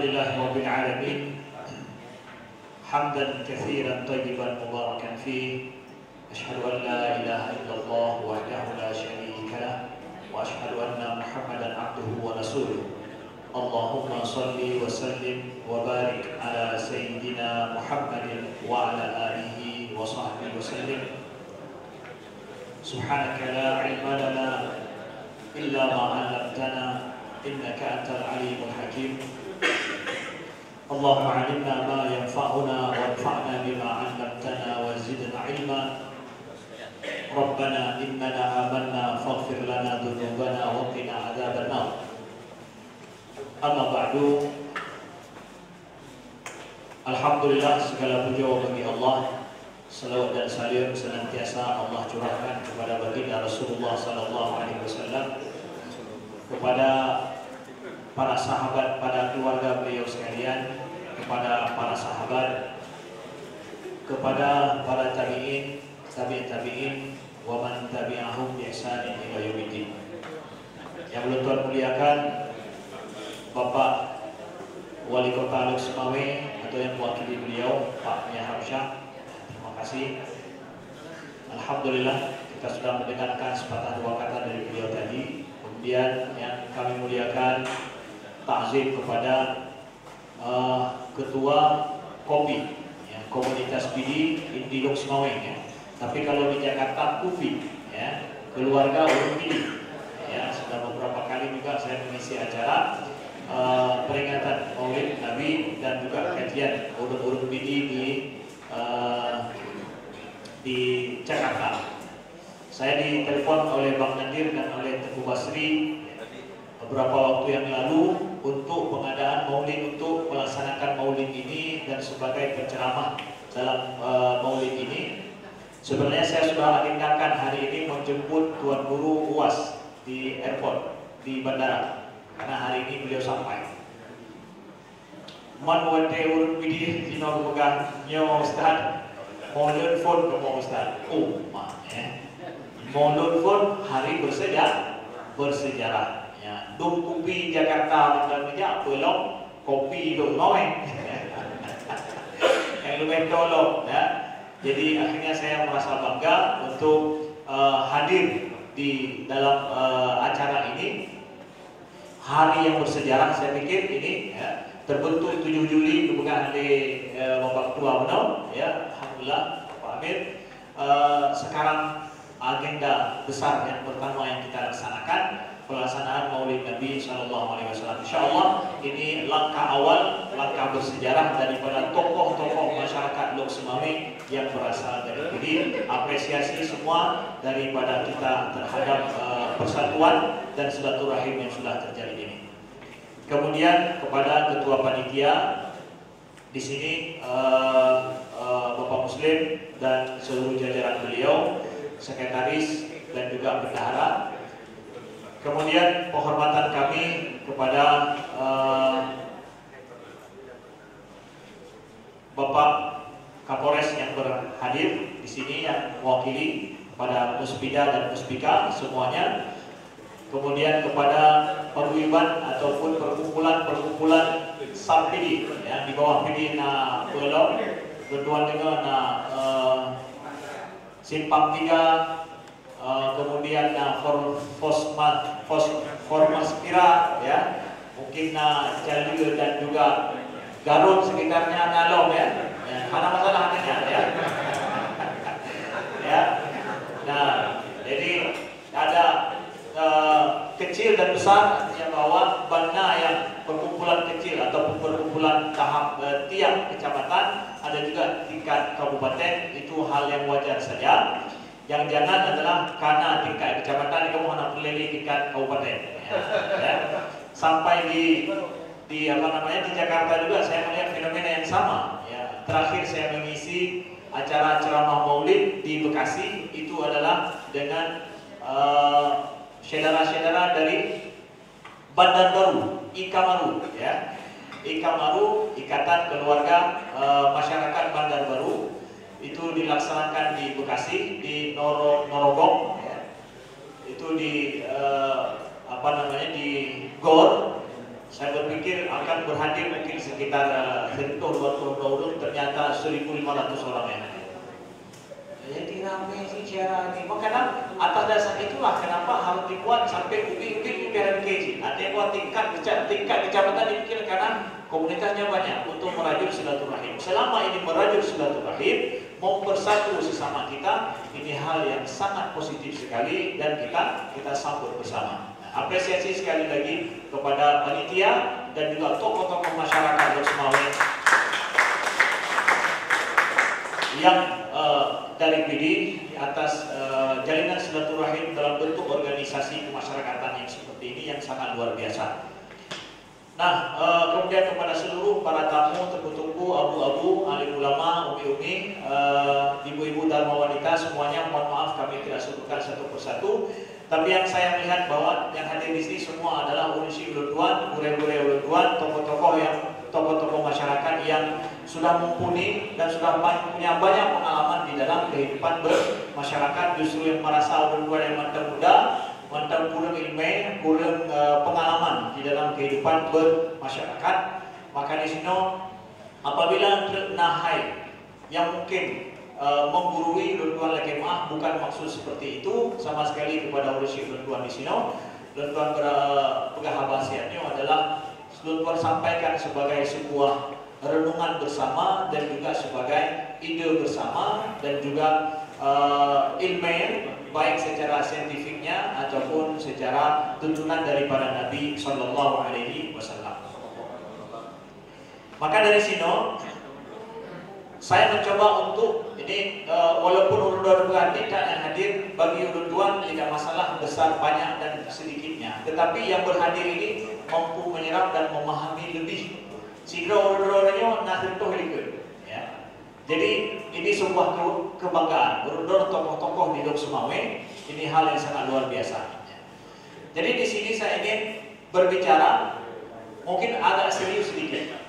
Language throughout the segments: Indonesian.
Alhamdulillah Rabbil Alamin Hamdan kathiran tayyiban mubarakan fih. Ashhadu an la ilaha illallah wahdahu la syarika lah wa ashhadu anna Muhammadan abduhu wa rasuluh. Allahumma salli wa sallim wa barik ala Sayyidina Muhammadin wa ala alihi wa sahbihi wa sallim. Subhanaka la ilma lana illa ma 'allamtana innaka antal alimul hakim. Allahumma 'allimna ma yanfa'una wanfa'na bima 'allamtana wa zidna 'ilma. Rabbana innana amanna faghfir lana dhunubana wa qina 'adzaban nar. Amma ba'du. Alhamdulillah, segala puja bagi Allah. Salawat dan salam senantiasa Allah curahkan kepada baginda Rasulullah sallallahu alaihi wasallam, kepada para sahabat, pada keluarga beliau sekalian, kepada para sahabat, kepada para tabi'in, tabi'in, wa man tabi'ahum bi ihsanin ila yaumiddin. Yang belum Tuhan muliakan, Bapak Wali Kota Lok Sumawe atau yang mewakili beliau, Pak Mia Hamsyah, terima kasih. Alhamdulillah kita sudah mendengarkan sepatah dua kata dari beliau tadi. Kemudian yang kami muliakan, takzim kepada Ketua Kopi, ya, Komunitas Bidi Inti Lok Sumawe, ya. Tapi kalau di Jakarta Kufi, ya, keluarga Urung Bidi, ya. Sudah beberapa kali juga saya mengisi acara peringatan Maulid Nabi dan juga kajian urung bidi di Jakarta. Saya ditelepon oleh Bang Nadir dan oleh Teguh Basri beberapa waktu yang lalu untuk pengadaan Maulid, untuk melaksanakan Maulid ini dan sebagai penceramah dalam Maulid ini. Sebenarnya saya sudah agendakan hari ini menjemput Tuan Guru UAS di airport, di bandara, karena hari ini beliau sampai. Man wante urut bidi dino pegang nyo Ustaz, mau nelfon ke mau Ustaz. Oh, ya. Mau nelfon hari bersejarah. Ya, dum kopi Jakarta menjadi belum kopi dum noeng. Yang lumayan tolong, ya. Jadi akhirnya saya merasa bangga untuk hadir di dalam acara ini. Hari yang bersejarah, saya pikir ini, ya, terbentuk 7 Juli kepegang oleh Bapak Ketua Benar, ya, alhamdulillah Pak Amir. Sekarang agenda besar yang pertama yang kita laksanakan, pelaksanaan Maulid Nabi Sallallahu Alaihi Wasallam. Insyaallah ini langkah awal, langkah bersejarah daripada tokoh-tokoh masyarakat Lok Sumawe yang berasal dari Bidi. Apresiasi semua daripada kita terhadap persatuan dan silaturahim yang sudah terjadi ini. Kemudian kepada Ketua Panitia di sini, Bapak Muslim dan seluruh jajaran beliau, sekretaris dan juga bendahara. Kemudian penghormatan kami kepada Bapak Kapolres yang berhadir di sini, yang mewakili kepada Puspida dan Puspika semuanya. Kemudian kepada paguyuban ataupun perkumpulan Sampidi yang di bawah Pidi na Pulau berduaan dengan Simpang 3, kemudian Formaspira, ya, mungkin Jalil dan juga Garut sekitarnya Nalong, ya. Mana masalah adanya, ya. Ya. Nah, jadi ada kecil dan besar, artinya bahwa bana yang perkumpulan kecil atau perkumpulan tahap tiap kecamatan, ada juga tingkat kabupaten, itu hal yang wajar saja. Yang jangan adalah karena tingkat kecamatan kamu hendak meleli tingkat kabupaten, ya. Sampai di apa namanya, di Jakarta juga saya melihat fenomena yang sama, ya. Terakhir saya mengisi acara ceramah Maulid di Bekasi itu adalah dengan saudara-saudara dari Bandar Baru, Ikamaru, ya. Ikamaru, Ikatan Keluarga Masyarakat Bandar Baru, itu dilaksanakan di Bekasi, di Norogong, ya. Itu di apa namanya, di GOR Saya berpikir akan berhadir mungkin sekitar 120 orang, ternyata 1.500 orang yang hadir. Jadi ramai sih cara ini. Makanya atas dasar itulah kenapa harus dibuat sampai ubi-ubi PRMKJ. Ada yang buat tingkat kecamatan dibikin karena komunitasnya banyak untuk merajut silaturahim. Selama ini merajut silaturahim, mempersatu sesama kita, ini hal yang sangat positif sekali dan kita sambut bersama. Apresiasi sekali lagi kepada panitia dan juga tokoh-tokoh masyarakat Loksmawe yang dari PD di atas jalinan silaturahim dalam bentuk organisasi kemasyarakatan yang seperti ini yang sangat luar biasa. Nah, kemudian kepada seluruh para tamu, tunggu-tunggu, abu-abu, alim ulama, umi-umi, ibu-ibu dharma wanita, semuanya mohon maaf kami tidak sebutkan satu persatu. Tapi yang saya melihat bahwa yang hadir di sini semua adalah urusi ulun-uan, gure-gure ulun-uan, tokoh-tokoh masyarakat yang sudah mumpuni dan sudah punya banyak pengalaman di dalam kehidupan bermasyarakat. Justru yang merasa ulun-uan yang muda, mantan kurang ilmu, kurang pengalaman di dalam kehidupan bermasyarakat. Maka di sini apabila nahai yang mungkin menggurui luluan lekemah, bukan maksud seperti itu sama sekali kepada urusi luluan di sini. Luluan berhasilnya adalah luluan sampaikan sebagai sebuah renungan bersama dan juga sebagai ide bersama dan juga ilmu baik secara saintifiknya ataupun secara tuntunan daripada Nabi Sallallahu Alaihi Wasallam. Maka dari sini saya mencoba untuk ini walaupun ulun-ulun tidak yang hadir, bagi ulun-ulun tidak masalah besar banyak dan sedikitnya, tetapi yang berhadir ini mampu menyerap dan memahami lebih sehingga ulun-ulunnya nasib itu hidup. Ya. Jadi ini sebuah kebanggaan. Ulun-ulun tokoh-tokoh di Loksmawe ini hal yang sangat luar biasa. Jadi di sini saya ingin berbicara mungkin agak serius sedikit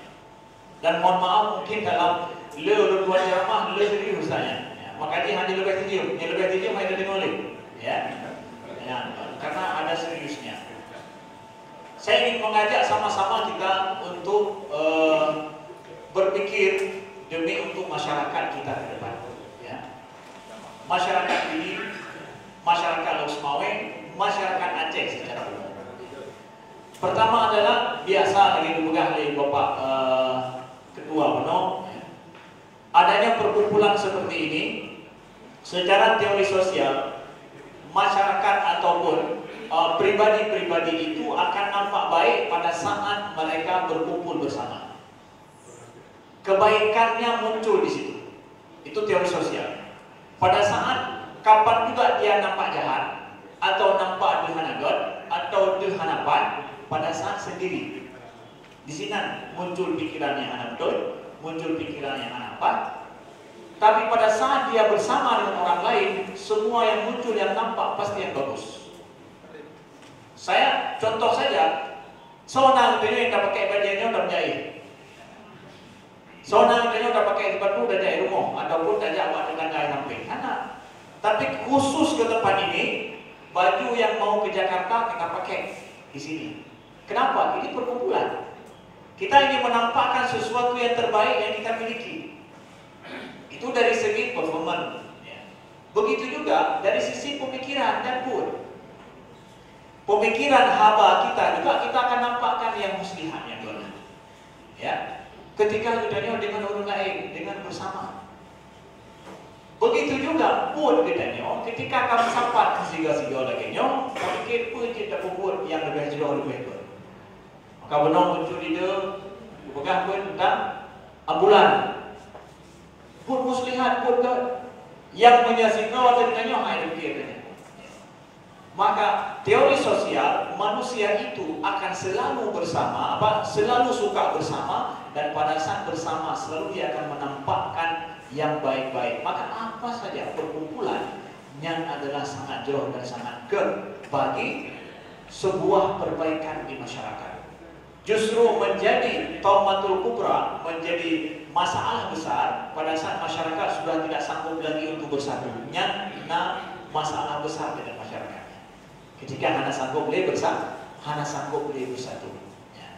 dan mohon maaf mungkin dalam ulun buat ceramah serius saya. Ya, makanya hanya lebih tinggi hanya dengar ya. Ya, karena ada seriusnya. Saya ingin mengajak sama-sama kita untuk berpikir demi untuk masyarakat kita ke depan. Ya. Masyarakat ini, masyarakat Loksmawe, masyarakat Aceh secara umum. Pertama adalah biasa lagi dipegang oleh Bapak Ketua Beno. Adanya perkumpulan seperti ini secara teori sosial masyarakat ataupun pribadi-pribadi itu akan nampak baik pada saat mereka berkumpul bersama. Kebaikannya muncul di situ. Itu teori sosial. Pada saat kapan juga dia nampak jahat atau nampak derhanagot atau derhanapan pada saat sendiri. Di sini muncul pikiran yang anak betul, muncul pikiran yang anak apa. Tapi pada saat dia bersama dengan orang lain, semua yang muncul yang nampak pasti yang bagus. Saya contoh saja, seorang yang udah pakai bajunya udah menjahit. Seorang yang udah pakai sepatu udah jahit rumah ataupun udah jawab dengan gaya samping. Tapi khusus ke tempat ini, baju yang mau ke Jakarta kita pakai di sini. Kenapa? Ini perkumpulan. Kita ingin menampakkan sesuatu yang terbaik yang kita miliki. Itu dari segi performan. Ya. Begitu juga dari sisi pemikiran dan pun. Pemikiran haba kita juga kita akan nampakkan yang muslihat yang benar. Ya. Ketika kita dengan orang lain, dengan bersama. Begitu juga pun kita ketika kami sampai siga-siga lagi kami pikir pun kita buat yang lebih jauh lebih baik. Maka benar muncul ide pegang pun tentang ambulan. Pun muslihat pun yang menyaksikan atau ditanya hanya demikian. Maka teori sosial manusia itu akan selalu bersama, selalu suka bersama dan pada saat bersama selalu dia akan menampakkan yang baik-baik. Maka apa saja perkumpulan yang adalah sangat jauh dan sangat bagi sebuah perbaikan di masyarakat. Justru menjadi taumatul kubra, menjadi masalah besar pada saat masyarakat sudah tidak sanggup lagi untuk bersatu. Masalah besar dengan masyarakatnya. Ketika hana sanggup boleh bersatu, hana sanggup boleh bersatu. Ya.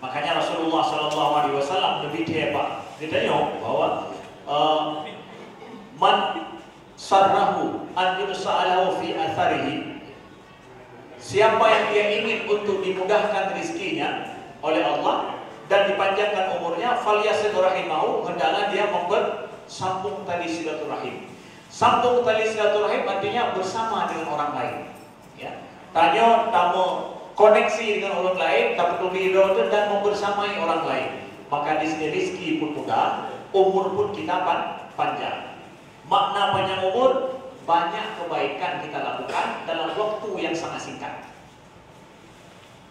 Makanya Rasulullah SAW lebih hebat. Dia tanya bahwa man sarrahu an yus'alahu fi atharihi, siapa yang dia ingin untuk dimudahkan rezekinya oleh Allah dan dipanjangkan umurnya, falyasil rahimahu, hendaklah dia sambung tali silaturahim. Sambung tali silaturahim artinya bersama dengan orang lain. Ya. Tanya tamu koneksi dengan orang lain, dapat lebih dan membersamai orang lain. Maka di sini rezeki pun mudah, umur pun kita panjang. Makna panjang umur, banyak kebaikan kita lakukan dalam waktu yang sangat singkat.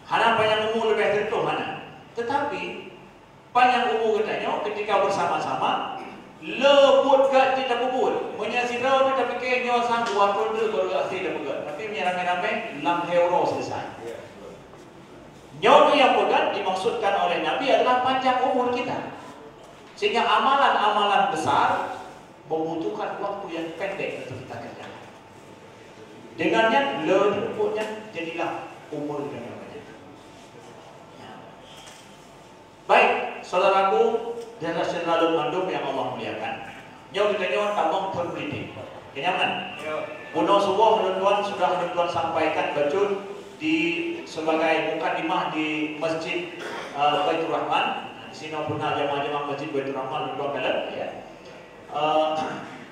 Hana panjang umur lebih tentu mana. Tetapi panjang umur katanya ketika bersama-sama, lebut gak tidak bubut, menyasirau kita fikir nyawa sang waktu tu baru asyik dah pegat. Tapi menyerang-ramai lam euro selesai. Nyawa yang pegat dimaksudkan oleh Nabi adalah panjang umur kita. Sehingga amalan-amalan besar membutuhkan waktu yang pendek untuk kita kerjakan. Dengannya lebutnya jadilah umur yang banyak. Ya. Baik, saudaraku dan Rasulullah Mandum yang Allah muliakan. Nyawa kita nyawa tabang pendidik. Kenyaman? Bunuh subuh tuan sudah tuan sampaikan bacun di sebagai mukadimah di Masjid Baitur Rahman. Di sini pernah jamaah-jamaah Masjid Baitur Rahman dua kali ya.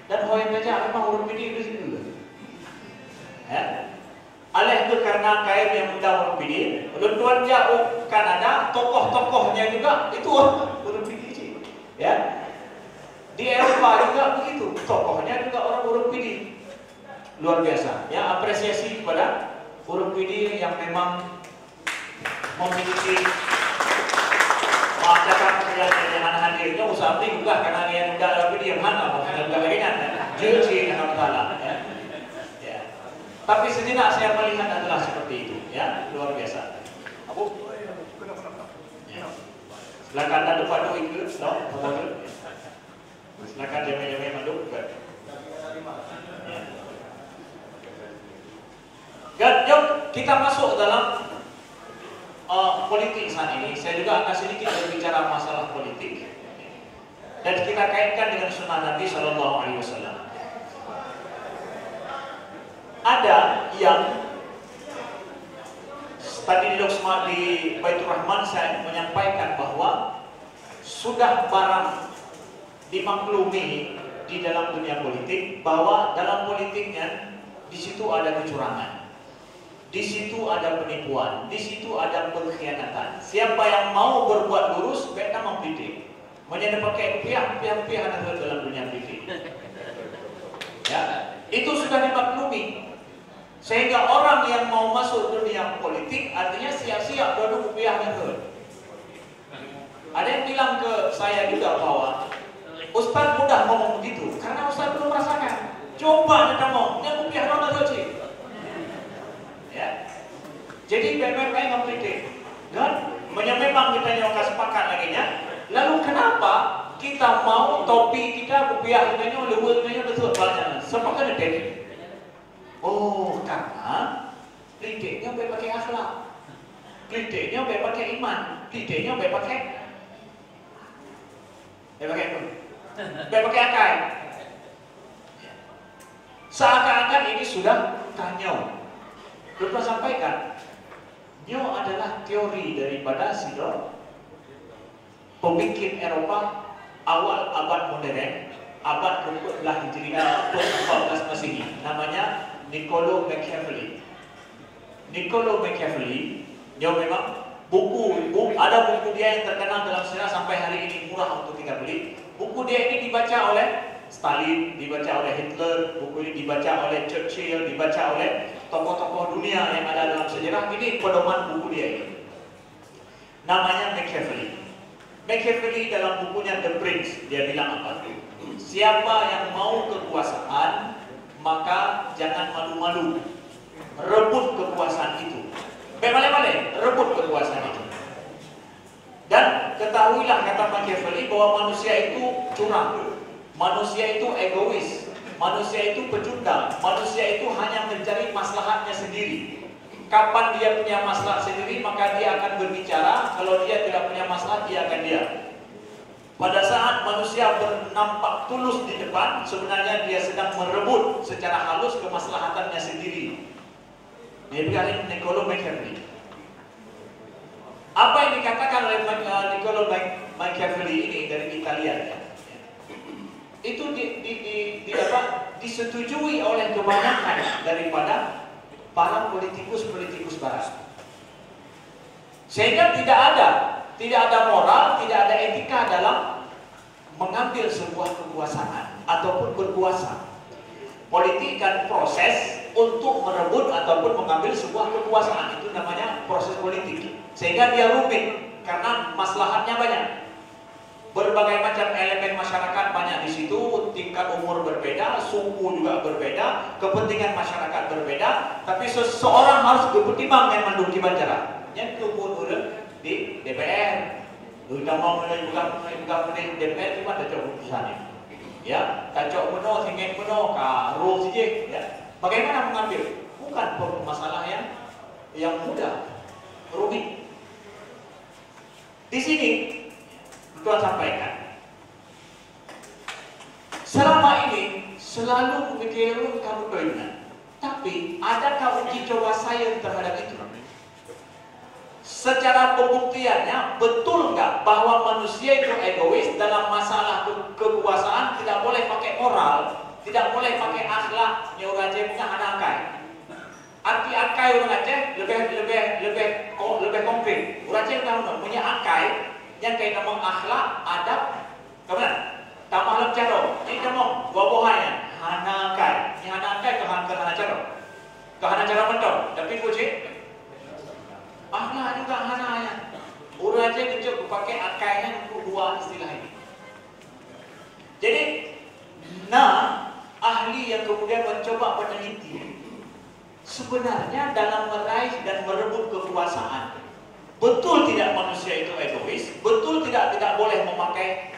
Dan hoyang saja memang urut bini di sini dulu. Ya. Alih itu karena kain yang mudah urut bini. Tuan jauh Kanada, tokoh-tokohnya juga itu urut bini sih. Ya. Di Eropa juga begitu, tokohnya juga orang urut bini. Luar biasa. Ya, apresiasi kepada urut bini yang memang memiliki maafkan yang hadirnya usaha beli juga karena dia tidak ada dia mana bukan juga ringan jujur alhamdulillah ya. Tapi sejenak saya melihat adalah seperti itu ya, luar biasa. Abu ya. Silakan anda depan dulu ikut silakan jamaah-jamaah manduk ya. Jom kita masuk dalam politik saat ini. Saya juga akan sedikit berbicara masalah politik dan kita kaitkan dengan sunnah Nabi Shallallahu Alaihi Wasallam. Ada yang tadi di Doksma di Baitur Rahman saya menyampaikan bahwa sudah barang dimaklumi di dalam dunia politik bahwa dalam politiknya di situ ada kecurangan. Di situ ada penipuan, di situ ada pengkhianatan. Siapa yang mau berbuat lurus, mereka membidik. Menjadi pakai pihak ada dalam dunia politik. Ya, itu sudah dimaklumi. Sehingga orang yang mau masuk dunia politik artinya siap-siap duduk pihak itu. Ada yang bilang ke saya juga bahwa Ustaz mudah ngomong begitu karena Ustaz belum merasakan. Coba kita mau, yang pihak nona doji. Ya. Jadi BPP mempridik dan memang kita nyoba sepakat lagi nya. Lalu kenapa kita mau topi kita rupiah kita nyoba luar kita nyoba betul banyak sepakat ada. Oh karena pridiknya pakai akhlak, pridiknya pakai iman, pridiknya pakai akal. Seakan-akan ini sudah kanyau. Lupa sampaikan, nyo adalah teori daripada sidor pemikir Eropa awal abad modern, abad ke-14 Hijriah atau 14 Masehi, namanya Niccolo Machiavelli. Niccolo Machiavelli, nyo memang ada buku dia yang terkenal dalam sejarah sampai hari ini murah untuk kita beli. Buku dia ini dibaca oleh Stalin, dibaca oleh Hitler, buku ini dibaca oleh Churchill, dibaca oleh tokoh-tokoh dunia yang ada dalam sejarah. Ini pedoman buku dia ini. Namanya Machiavelli. Machiavelli dalam bukunya The Prince, dia bilang apa? Siapa yang mau kekuasaan, maka jangan malu-malu. Rebut kekuasaan itu. Balik-balik, rebut kekuasaan itu. Dan ketahuilah kata Machiavelli bahwa manusia itu curang. Manusia itu egois, manusia itu pecundang, manusia itu hanya mencari maslahatnya sendiri. Kapan dia punya masalah sendiri, maka dia akan berbicara. Kalau dia tidak punya masalah, dia akan diam. Pada saat manusia bernampak tulus di depan, sebenarnya dia sedang merebut secara halus kemaslahatannya sendiri. Ini berkali Niccolo Machiavelli. Apa yang dikatakan oleh Niccolo Machiavelli ini dari Italia, ya, itu disetujui oleh kebanyakan daripada para politikus barat. Sehingga tidak ada moral, tidak ada etika dalam mengambil sebuah kekuasaan ataupun berkuasa. Politik kan proses untuk merebut ataupun mengambil sebuah kekuasaan, itu namanya proses politik. Sehingga dia rumit karena maslahatnya banyak. Berbagai macam elemen masyarakat banyak di situ, tingkat umur berbeda, suku juga berbeda, kepentingan masyarakat berbeda, tapi seseorang harus berpertimbang yang mandung di bandara. Yang kumpul di DPR, kita mau bukan DPR cuma ada keputusannya. Ya, kacau penuh, tinggi penuh, karo saja. Ya, bagaimana mengambil? Bukan masalah yang mudah, rumit. Di sini Tuhan sampaikan, selama ini selalu memikirkan kamu keinginan, tapi adakah uji coba saya terhadap itu? Secara pembuktiannya, betul nggak bahwa manusia itu egois dalam masalah kekuasaan, tidak boleh pakai moral, tidak boleh pakai akhlak, orang Aceh punya anak akai. Arti akai orang Aceh lebih konkret. Orang Aceh punya akai yang kayak nama akhlak, adab, kemudian tambah lem caro. Ini kamu buah-buahnya, hana akai. Ini hana akai ke hana caro. Ke hana caro mentok. Tapi puji akhlak juga hananya. Orang Aceh kecil pakai akainya untuk dua istilah ini. Jadi, ahli yang kemudian mencoba meneliti sebenarnya dalam meraih dan merebut kekuasaan, betul tidak manusia itu egois, betul tidak boleh memakai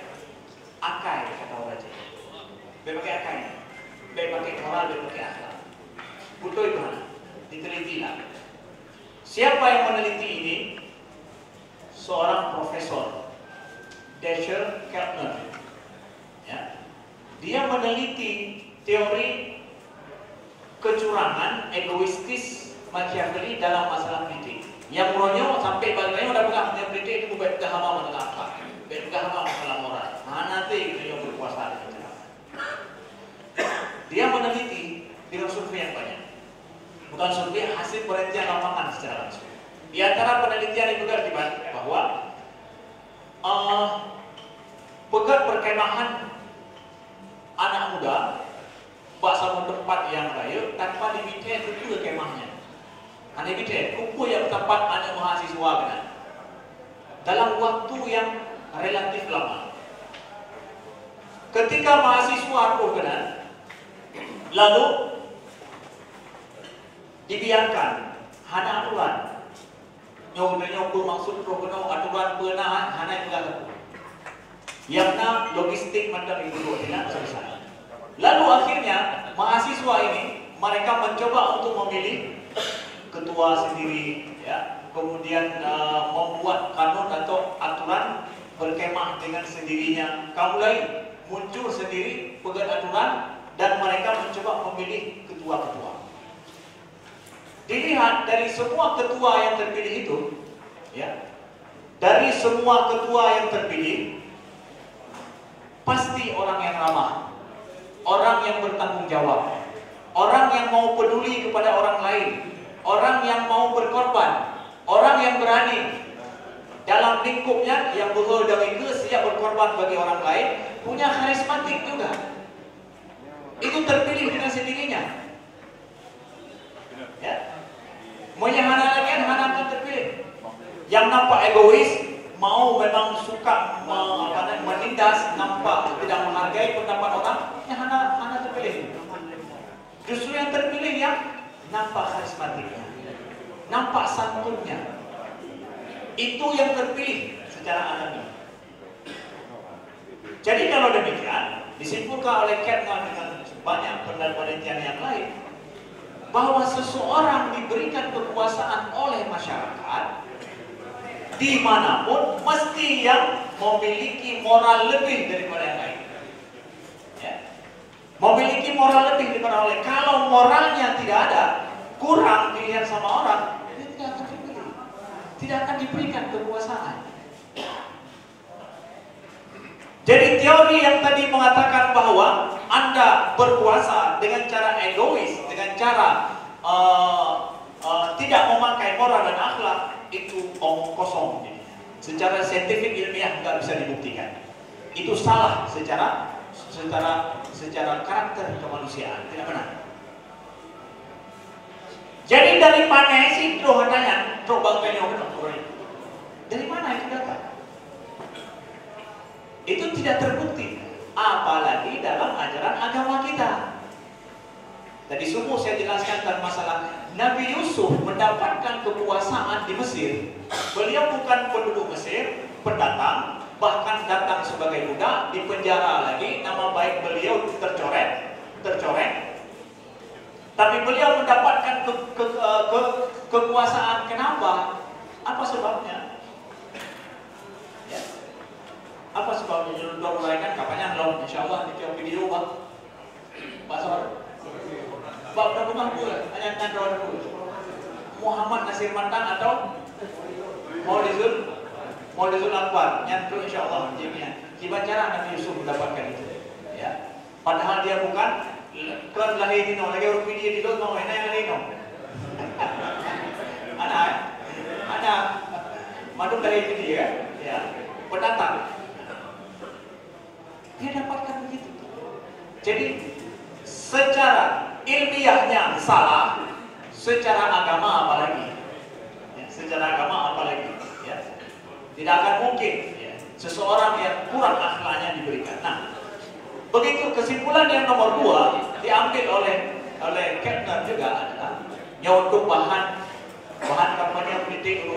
akai, kata orang Aceh. Berpakai akai, berpakai moral, berpakai akhlak. Betul itu mana? Ditelitilah. Siapa yang meneliti ini? Seorang profesor, Dashiell Keltner. Ya. Dia meneliti teori kecurangan egoistis Machiavelli dalam masalah politik. Yang murahnya sampai baliknya udah pegang yang politik itu baik hama masalah apa? Baik hama masalah moral. Nanti beliau berkuasa. Dia meneliti dengan survei yang banyak. Bukan survei, hasil penelitian lapangan secara langsung. Di antara penelitian itu juga bahwa pegat perkemahan anak muda sama tempat yang raya tanpa diminta itu ke kemahnya. Hanya minta kumpul yang tempat anak mahasiswa kan. Dalam waktu yang relatif lama. Ketika mahasiswa aku kan, lalu dibiarkan hana aturan. Nyok maksud program aturan penahan hana juga yang logistik macam itu tidak selesai. Lalu akhirnya mahasiswa ini mereka mencoba untuk memilih ketua sendiri, ya, kemudian membuat kanun atau aturan berkemah dengan sendirinya. Mulai muncul sendiri pegang aturan dan mereka mencoba memilih ketua-ketua. Dilihat dari semua ketua yang terpilih itu, ya, dari semua ketua yang terpilih, pasti orang yang ramah, orang yang bertanggung jawab, orang yang mau peduli kepada orang lain, orang yang mau berkorban, orang yang berani dalam lingkupnya yang berhadapi siap berkorban bagi orang lain, punya karismatik juga. Itu terpilih dengan sendirinya. Ya. Hana lagi, hana akan terpilih. Yang nampak egois, mau memang suka menindas, nampak tidak menghargai pendapat orang, ya hana terpilih. Justru yang terpilih yang nampak karismatiknya, nampak santunnya, itu yang terpilih secara alami. Jadi kalau demikian, disimpulkan oleh Keltner dengan banyak penelitian yang lain, bahwa seseorang diberikan kekuasaan oleh masyarakat dimanapun mesti yang memiliki moral lebih daripada yang lain. Ya. Memiliki moral lebih daripada yang lain. Kalau moralnya tidak ada, kurang dilihat sama orang, dia tidak akan dipilih, tidak akan diberikan kekuasaan. Jadi teori yang tadi mengatakan bahwa Anda berkuasa dengan cara egois, dengan cara tidak memakai moral dan akhlak, itu omong kosong. Secara saintifik ilmiah nggak bisa dibuktikan. Itu salah secara karakter kemanusiaan, tidak benar. Jadi dari mana sih rohananya, dari mana itu datang? Itu tidak terbukti, apalagi dalam ajaran agama kita. Tadi subuh saya jelaskan tentang masalah Nabi Yusuf mendapatkan kekuasaan di Mesir. Beliau bukan penduduk Mesir, pendatang, bahkan datang sebagai budak, di penjara lagi, nama baik beliau tercoreng. Tapi beliau mendapatkan kekuasaan. Kenapa? Apa sebabnya? Ya. Apa sebabnya? Sudah uraikan kapannya loh, insya Allah di tiap video Pak Sor. Bab dan rumah pula, hanya nanti Muhammad Nasir Mantang atau Maulizul Akbar, nyantu insya Allah jadinya. Gimana cara Nabi Yusuf mendapatkan itu? Ya. Padahal dia bukan kan lahir dino, lagi orang dia di luar enak yang dino. Anak, madu lahir dia, ya, pendatang. Dia dapatkan begitu. Jadi secara ilmiahnya salah, secara agama apalagi, ya, ya. Tidak akan mungkin ya, seseorang yang kurang akhlaknya diberikan. Nah, begitu kesimpulan yang nomor 2 diambil oleh Kepner juga adalah untuk bahan kampanye politik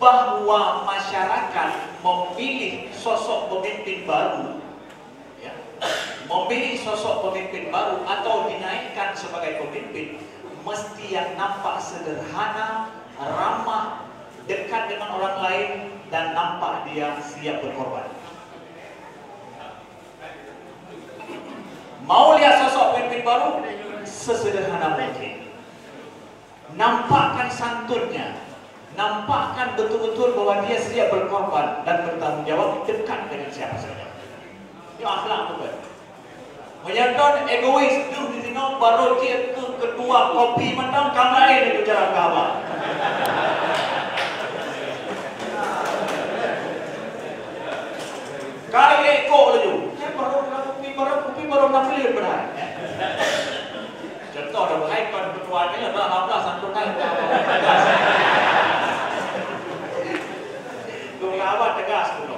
bahwa masyarakat memilih sosok pemimpin baru. Memilih sosok pemimpin baru atau dinaikkan sebagai pemimpin mesti yang nampak sederhana, ramah, dekat dengan orang lain, dan nampak dia siap berkorban. Mau lihat sosok pemimpin baru sesederhana mungkin, nampakkan santunnya, nampakkan betul-betul bahwa dia siap berkorban dan bertanggung jawab, dekat dengan siapa saja. Itu akhlak bukan. Menyadar egois itu di sini baru dia itu kedua kopi mentang kamar itu cara kawan. Kali eko laju, saya kopi baru nampil benar. Contoh ada baik kan ketuanya ada 16 santun naik. Gua tegas dulu.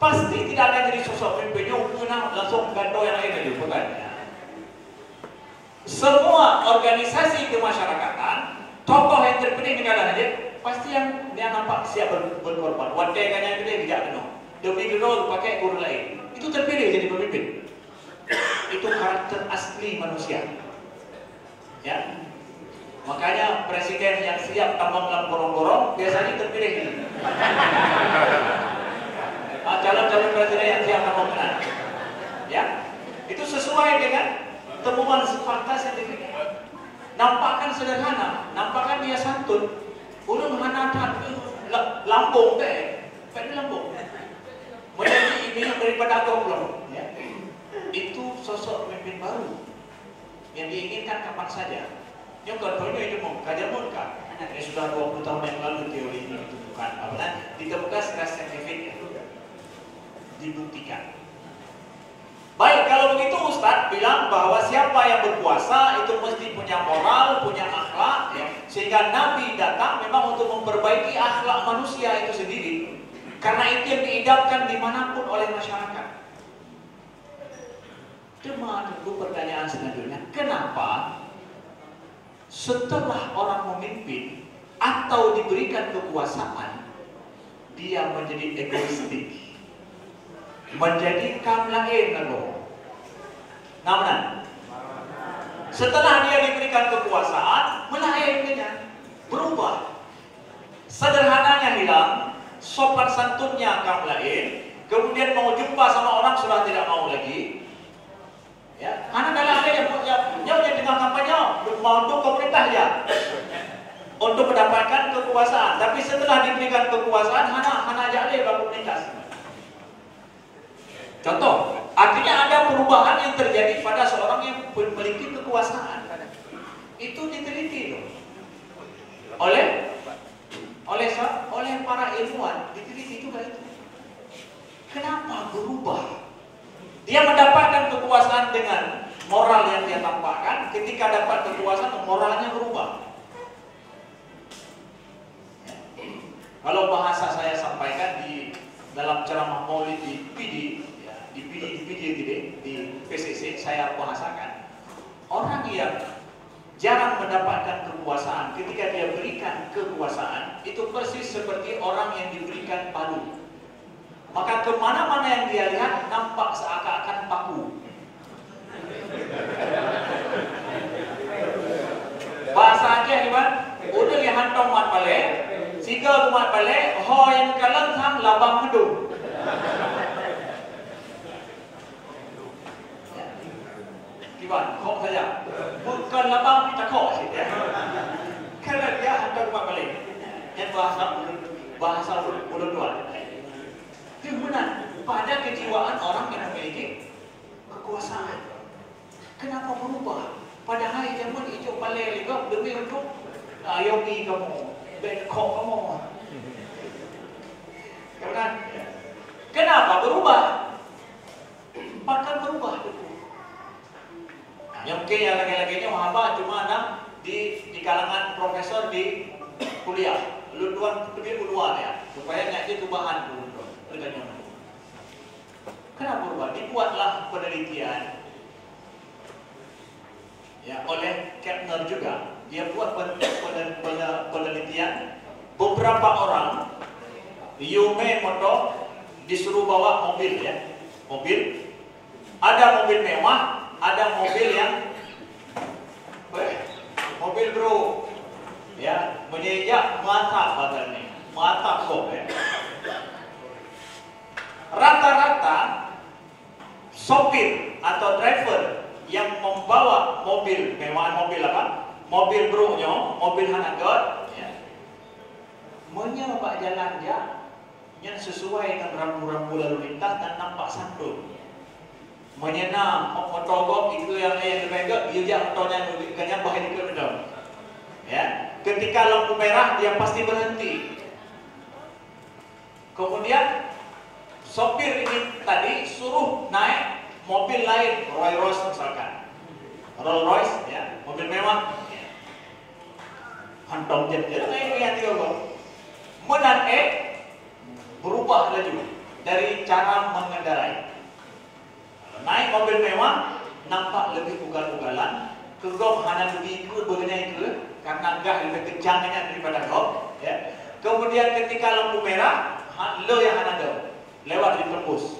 Pasti tidak akan jadi sosok pemimpinnya langsung ganto yang lain aja, bukan? Semua organisasi kemasyarakatan, tokoh yang terpilih negara aja, pasti yang dia nampak siap berkorban. Wadai kan yang gede tidak penuh. Demi gedor pakai guru lain, itu terpilih jadi pemimpin. Itu karakter asli manusia. Ya, makanya presiden yang siap tambang dalam gorong-gorong biasanya terpilih. Calon-calon presiden yang siap menang, ya, itu sesuai dengan temuan fakta saintifik. Nampakkan sederhana, nampakkan dia santun, ulun hanatan, lambung deh, pada lambung, menjadi ibu daripada agama, ya. Itu sosok pemimpin baru yang diinginkan kapan saja. Yang contohnya itu mau kajian muka, ini sudah 20 tahun yang lalu teori ini ditemukan, ditemukan secara saintifik. Dibuktikan. Baik, kalau begitu Ustadz bilang bahwa siapa yang berkuasa itu mesti punya moral, punya akhlak, ya. Sehingga Nabi datang memang untuk memperbaiki akhlak manusia itu sendiri. Karena itu yang diidamkan dimanapun oleh masyarakat. Cuma tentu pertanyaan selanjutnya, kenapa setelah orang memimpin atau diberikan kekuasaan, dia menjadi egoistik? Menjadi kamlain lalu. Namun, Setelah dia diberikan kekuasaan, melahirkannya berubah. Sederhananya hilang, sopan santunnya akan lain, kemudian mau jumpa sama orang sudah tidak mau lagi. Ya, karena kalau ada yang dengan kampanye mau untuk pemerintah ya, untuk mendapatkan kekuasaan. Tapi setelah diberikan kekuasaan, hana jadi berkomunikasi. Contoh, artinya ada perubahan yang terjadi pada seorang yang memiliki kekuasaan. Itu diteliti loh. Oleh para ilmuwan, diteliti juga itu. Kenapa berubah? Dia mendapatkan kekuasaan dengan moral yang dia tampakkan. Ketika dapat kekuasaan, moralnya berubah. Kalau bahasa saya sampaikan di dalam ceramah Maulid di PD, di PCC, saya bahasakan orang yang jarang mendapatkan kekuasaan, ketika dia berikan kekuasaan, itu persis seperti orang yang diberikan palu. Maka kemana-mana yang dia lihat nampak seakan-akan paku. Bahasa aja hebat, udah lihat tong mat balik, siga mat balik, ho yang kalang sang labang gedung. Gimana? Kok saja? Bukan labang kita kok sih ya. Karena dia hantar mat balik. Yang bahasa ulun luar. Gimana? Pada kejiwaan orang yang memiliki kekuasaan. Kenapa berubah? Padahal zaman hijau balik juga demi untuk ayomi kamu, bekok kamu. Kenapa berubah? Bahkan berubah itu. Yang mungkin yang lagi-laginya wahaba cuma ada di kalangan profesor di kuliah. Luluan lebih uluan ya, supaya ngaji itu bahan dulu. Kenapa berubah? Dibuatlah penelitian ya oleh Kepner juga. Dia buat penelitian beberapa orang Yume Moto disuruh bawa mobil ya, mobil. Ada mobil mewah, ada mobil yang mobil bro ya, menjejak mata badannya, mata kok ya. Rata-rata sopir atau driver yang membawa mobil mewah, mobil apa? Mobil bro-nya, mobil hanagot ya. Menyoba jalan dia yang sesuai dengan rambu-rambu lalu lintas dan nampak santun. Menyenang, motogok itu yang dipegang, dia jak motornya kenyang bahaya itu betul. Ya, ketika lampu merah dia pasti berhenti. Kemudian sopir ini tadi suruh naik mobil lain, Rolls Royce misalkan, Rolls Royce ya, mobil mewah. Ya. Hantong jet, naik tiga gol. Menan berubah lagi dari cara mengendarai. Naik mobil mewah nampak lebih ugal-ugalan, kegom hanya lebih ikut begini ke karena gah lebih kencangnya daripada gom. Ya. Kemudian ketika lampu merah, lo yang hanya lewat ditembus.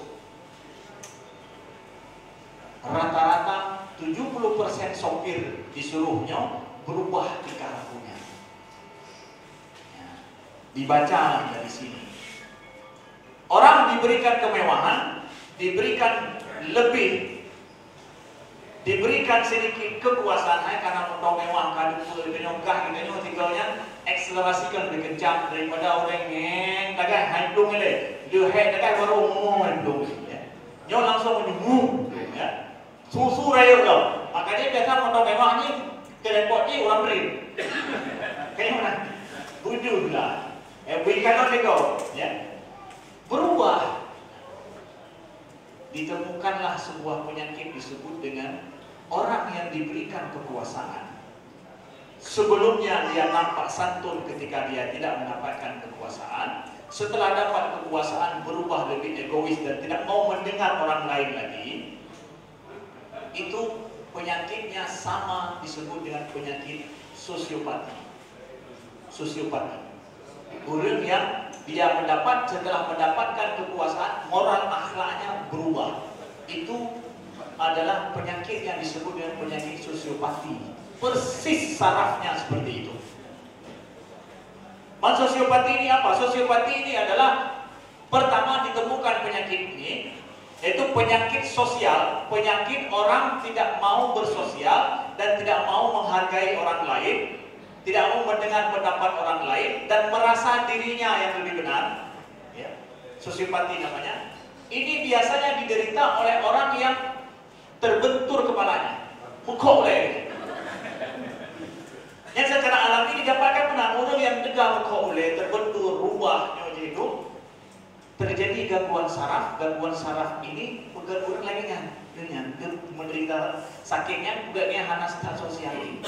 Rata-rata 70% sopir disuruhnya berubah tingkah lakunya. Ya. Dibaca dari sini. Orang diberikan kemewahan, diberikan lebih, diberikan sedikit kekuasaan karena motor mewah, kadu penyongkah, gitu tinggalnya akselerasikan lebih kencang daripada orang yang tagay handung ini. Dia tagay baru ngomong handung. Dia langsung menyembuh. Ya. Susu raya dong. Makanya biasa motor mewah ini telepon orang beri. Kayak mana? Bujuh lah. Berikan orang ya. Berubah. Ditemukanlah sebuah penyakit disebut dengan orang yang diberikan kekuasaan. Sebelumnya dia nampak santun ketika dia tidak mendapatkan kekuasaan. Setelah dapat kekuasaan berubah lebih egois dan tidak mau mendengar orang lain lagi. Itu penyakitnya sama disebut dengan penyakit sosiopati. Sosiopati. Orang yang dia setelah mendapatkan kekuasaan, moral akhlaknya berubah. Itu adalah penyakit yang disebut dengan penyakit sosiopati. Persis sarafnya seperti itu. Sosiopati ini apa? Sosiopati ini adalah pertama ditemukan penyakit ini, yaitu penyakit sosial, penyakit orang tidak mau bersosial dan tidak mau menghargai orang lain, tidak mau mendengar pendapat orang lain dan merasa dirinya yang lebih benar. Ya. Sosiopati namanya. Ini biasanya diderita oleh orang yang terbentur kepalanya, mukole. Yang secara alami didapatkan pada orang yang tegak mukole, terbentur, rubahnya itu, terjadi gangguan saraf. Gangguan saraf ini gangguan lainnya dengan menderita sakitnya juga dia hana stat sosial ini.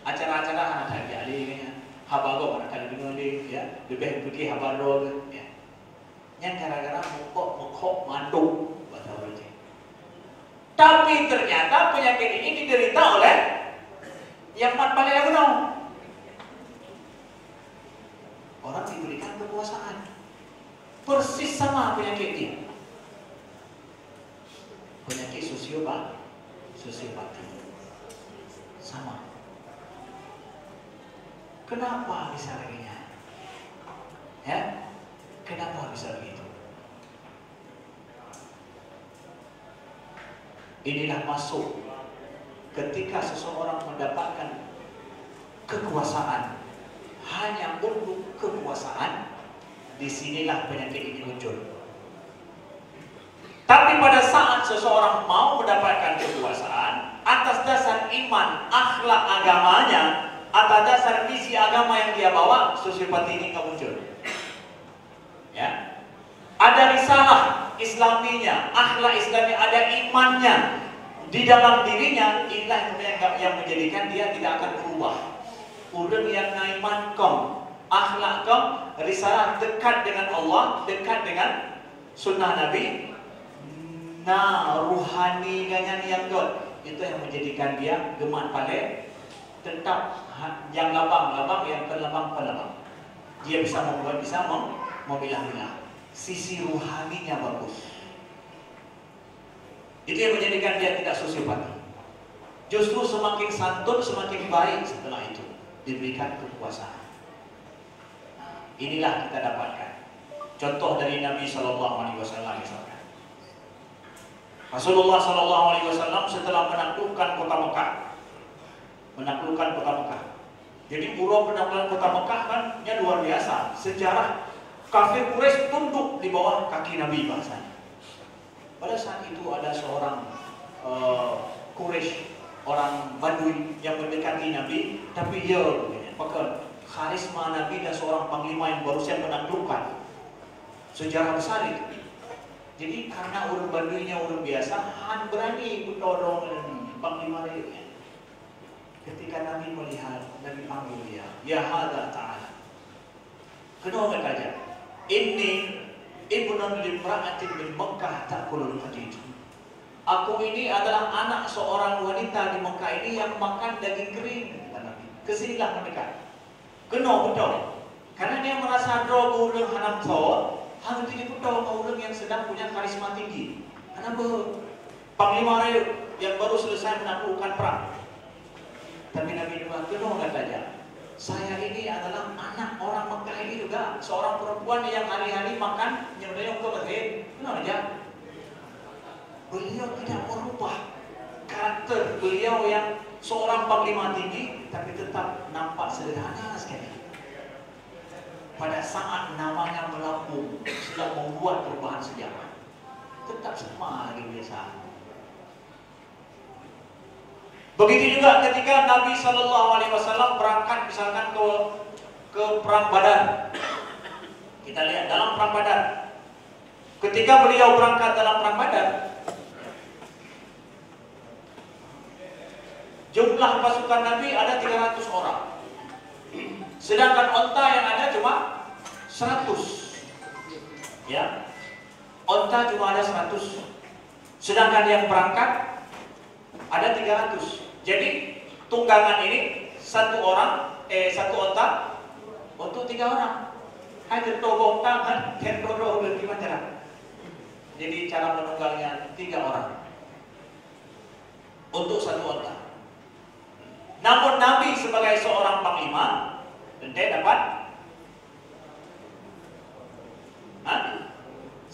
Acara-acara hana terjadi dengan habago hana terjadi ya, lebih pergi habaro ya. Yang gara-gara mukok manduk bahasa Indonesia. Tapi ternyata penyakit ini diderita oleh yang paling lagu orang diberikan kekuasaan. Persis sama penyakit ini. Penyakit sosiopati. Sama. Kenapa bisa begini? Ya? Kenapa bisa begitu? Inilah masuk ketika seseorang mendapatkan kekuasaan hanya untuk kekuasaan, disinilah penyakit ini muncul. Tapi pada saat seseorang mau mendapatkan kekuasaan atas dasar iman, akhlak agamanya, atas dasar misi agama yang dia bawa, sosiopati ini nggak muncul. Ya, ada risalah Islaminya, akhlak Islami, ada imannya di dalam dirinya. Inilah yang menjadikan dia tidak akan berubah. Orang yang iman kom, akhlak kom, risalah dekat dengan Allah, dekat dengan sunnah Nabi, ruhani ganyan yang god, itu yang menjadikan dia gemat pale, tetap yang labang-labang, yang pelabang-pelabang. Dia bisa membuat, bisa memilah-milah. Sisi ruhaninya bagus. Itu yang menjadikan dia tidak sosiopati. Justru semakin santun, semakin baik setelah itu diberikan kekuasaan. Nah, inilah kita dapatkan contoh dari Nabi Shallallahu Alaihi Wasallam. Rasulullah Shallallahu Alaihi Wasallam setelah menaklukkan kota Mekah, jadi pura penaklukan kota Mekah kan luar biasa. Sejarah kafir Quraisy tunduk di bawah kaki Nabi bahasanya. Pada saat itu ada seorang Quraisy, orang Badui yang mendekati Nabi, tapi dia pakai karisma Nabi dan seorang panglima yang baru saja menaklukkan. Sejarah besar itu. Jadi karena orang Baduinya orang biasa, han berani bertodong panglima dia. Ketika Nabi melihat, Nabi panggil dia, ya hada ta'ala. Kenapa saja? Ini ibnun limra'atin min Makkah ta'kulul hadid. Aku ini adalah anak seorang wanita di Mekah ini yang makan daging kering. Kesinilah mendekat. Kenapa betul? Karena dia merasa doa orang hanam tawar. Hal itu betul orang yang sedang punya karisma tinggi. Karena panglima yang baru selesai menaklukkan perang. Tapi Nabi bilang, kenapa saja? Saya ini adalah anak orang Mekah ini juga, seorang perempuan yang hari-hari makan nyembelayong ke masjid. Kenapa aja? Beliau tidak merubah karakter beliau yang seorang panglima tinggi, tapi tetap nampak sederhana sekali. Pada saat namanya melambung, sedang membuat perubahan sejarah, tetap sama lagi biasa. Begitu juga ketika Nabi Shallallahu Alaihi Wasallam berangkat misalkan ke perang Badar. Kita lihat dalam perang Badar. Ketika beliau berangkat dalam perang Badar, jumlah pasukan Nabi ada 300 orang. Sedangkan onta yang ada cuma 100. Ya. Onta cuma ada 100. Sedangkan yang berangkat ada 300. Jadi tunggangan ini satu onta untuk 3 orang. Hanya togo onta kan gimana cara? Jadi cara menunggannya 3 orang. untuk satu onta. Namun Nabi sebagai seorang panglima, ente dapat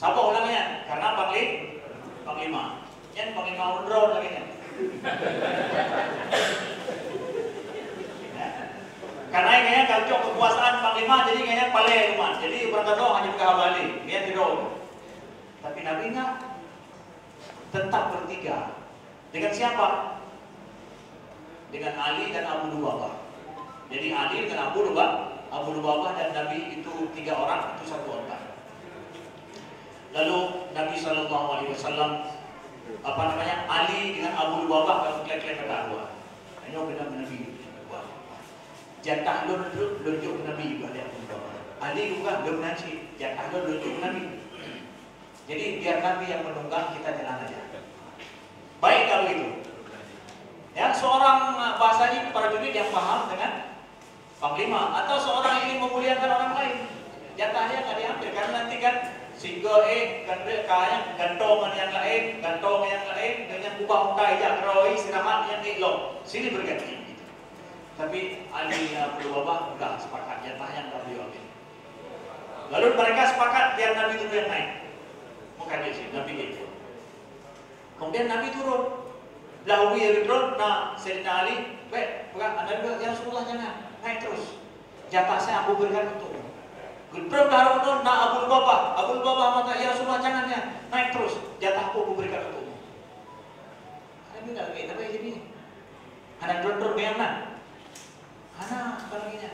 siapa ulangnya? Karena panglima. Yang panglima undron lagi nya. Karena kayaknya kacau kekuasaan panglima, jadi kayaknya paling rumah. Jadi berkata hanya ke Bali, dia tidak. Tapi Nabi enggak, tetap bertiga. Dengan siapa? Dengan Ali dan Abu Lubabah. Jadi Ali dengan Abu Lubabah dan Nabi itu 3 orang, itu satu onta. Lalu Nabi Shallallahu Alaihi Wasallam Ali dengan Abu Lubabah kalau klek-klek kata dua. Hanya benar Nabi. Jatah lo lunjuk Nabi juga dia Abu Lubabah. Ali juga belum nanti jatah lo lunjuk Nabi. Jadi biar Nabi yang menunggang, kita jalan aja. Baik kalau itu. Ya, seorang bahasanya prajurit yang paham dengan panglima, atau seorang yang ingin memuliakan orang lain, jatahnya nggak diambil karena nanti kan sehingga kaya gantongan yang lain dengan ubah muka ijak roi istirahat yang ikhlas sini berganti gitu. Tapi Ali Abu Lubabah udah sepakat jatah yang tak diambil. Lalu mereka sepakat biar Nabi dulu yang naik. Maka dia sih Nabi itu. Kemudian Nabi turun. Lalu dia turun, nah Sayyidina Ali, bukan Anda juga yang Rasulullah jangan naik terus. Jatah saya aku berikan untukmu. Gudrum darun na Abu Lubabah mata ya Rasulullah jangan ya naik terus, jatahku aku berikan untukmu. Ada enggak lagi tapi jadi ada drone yang mana? Ana baginya.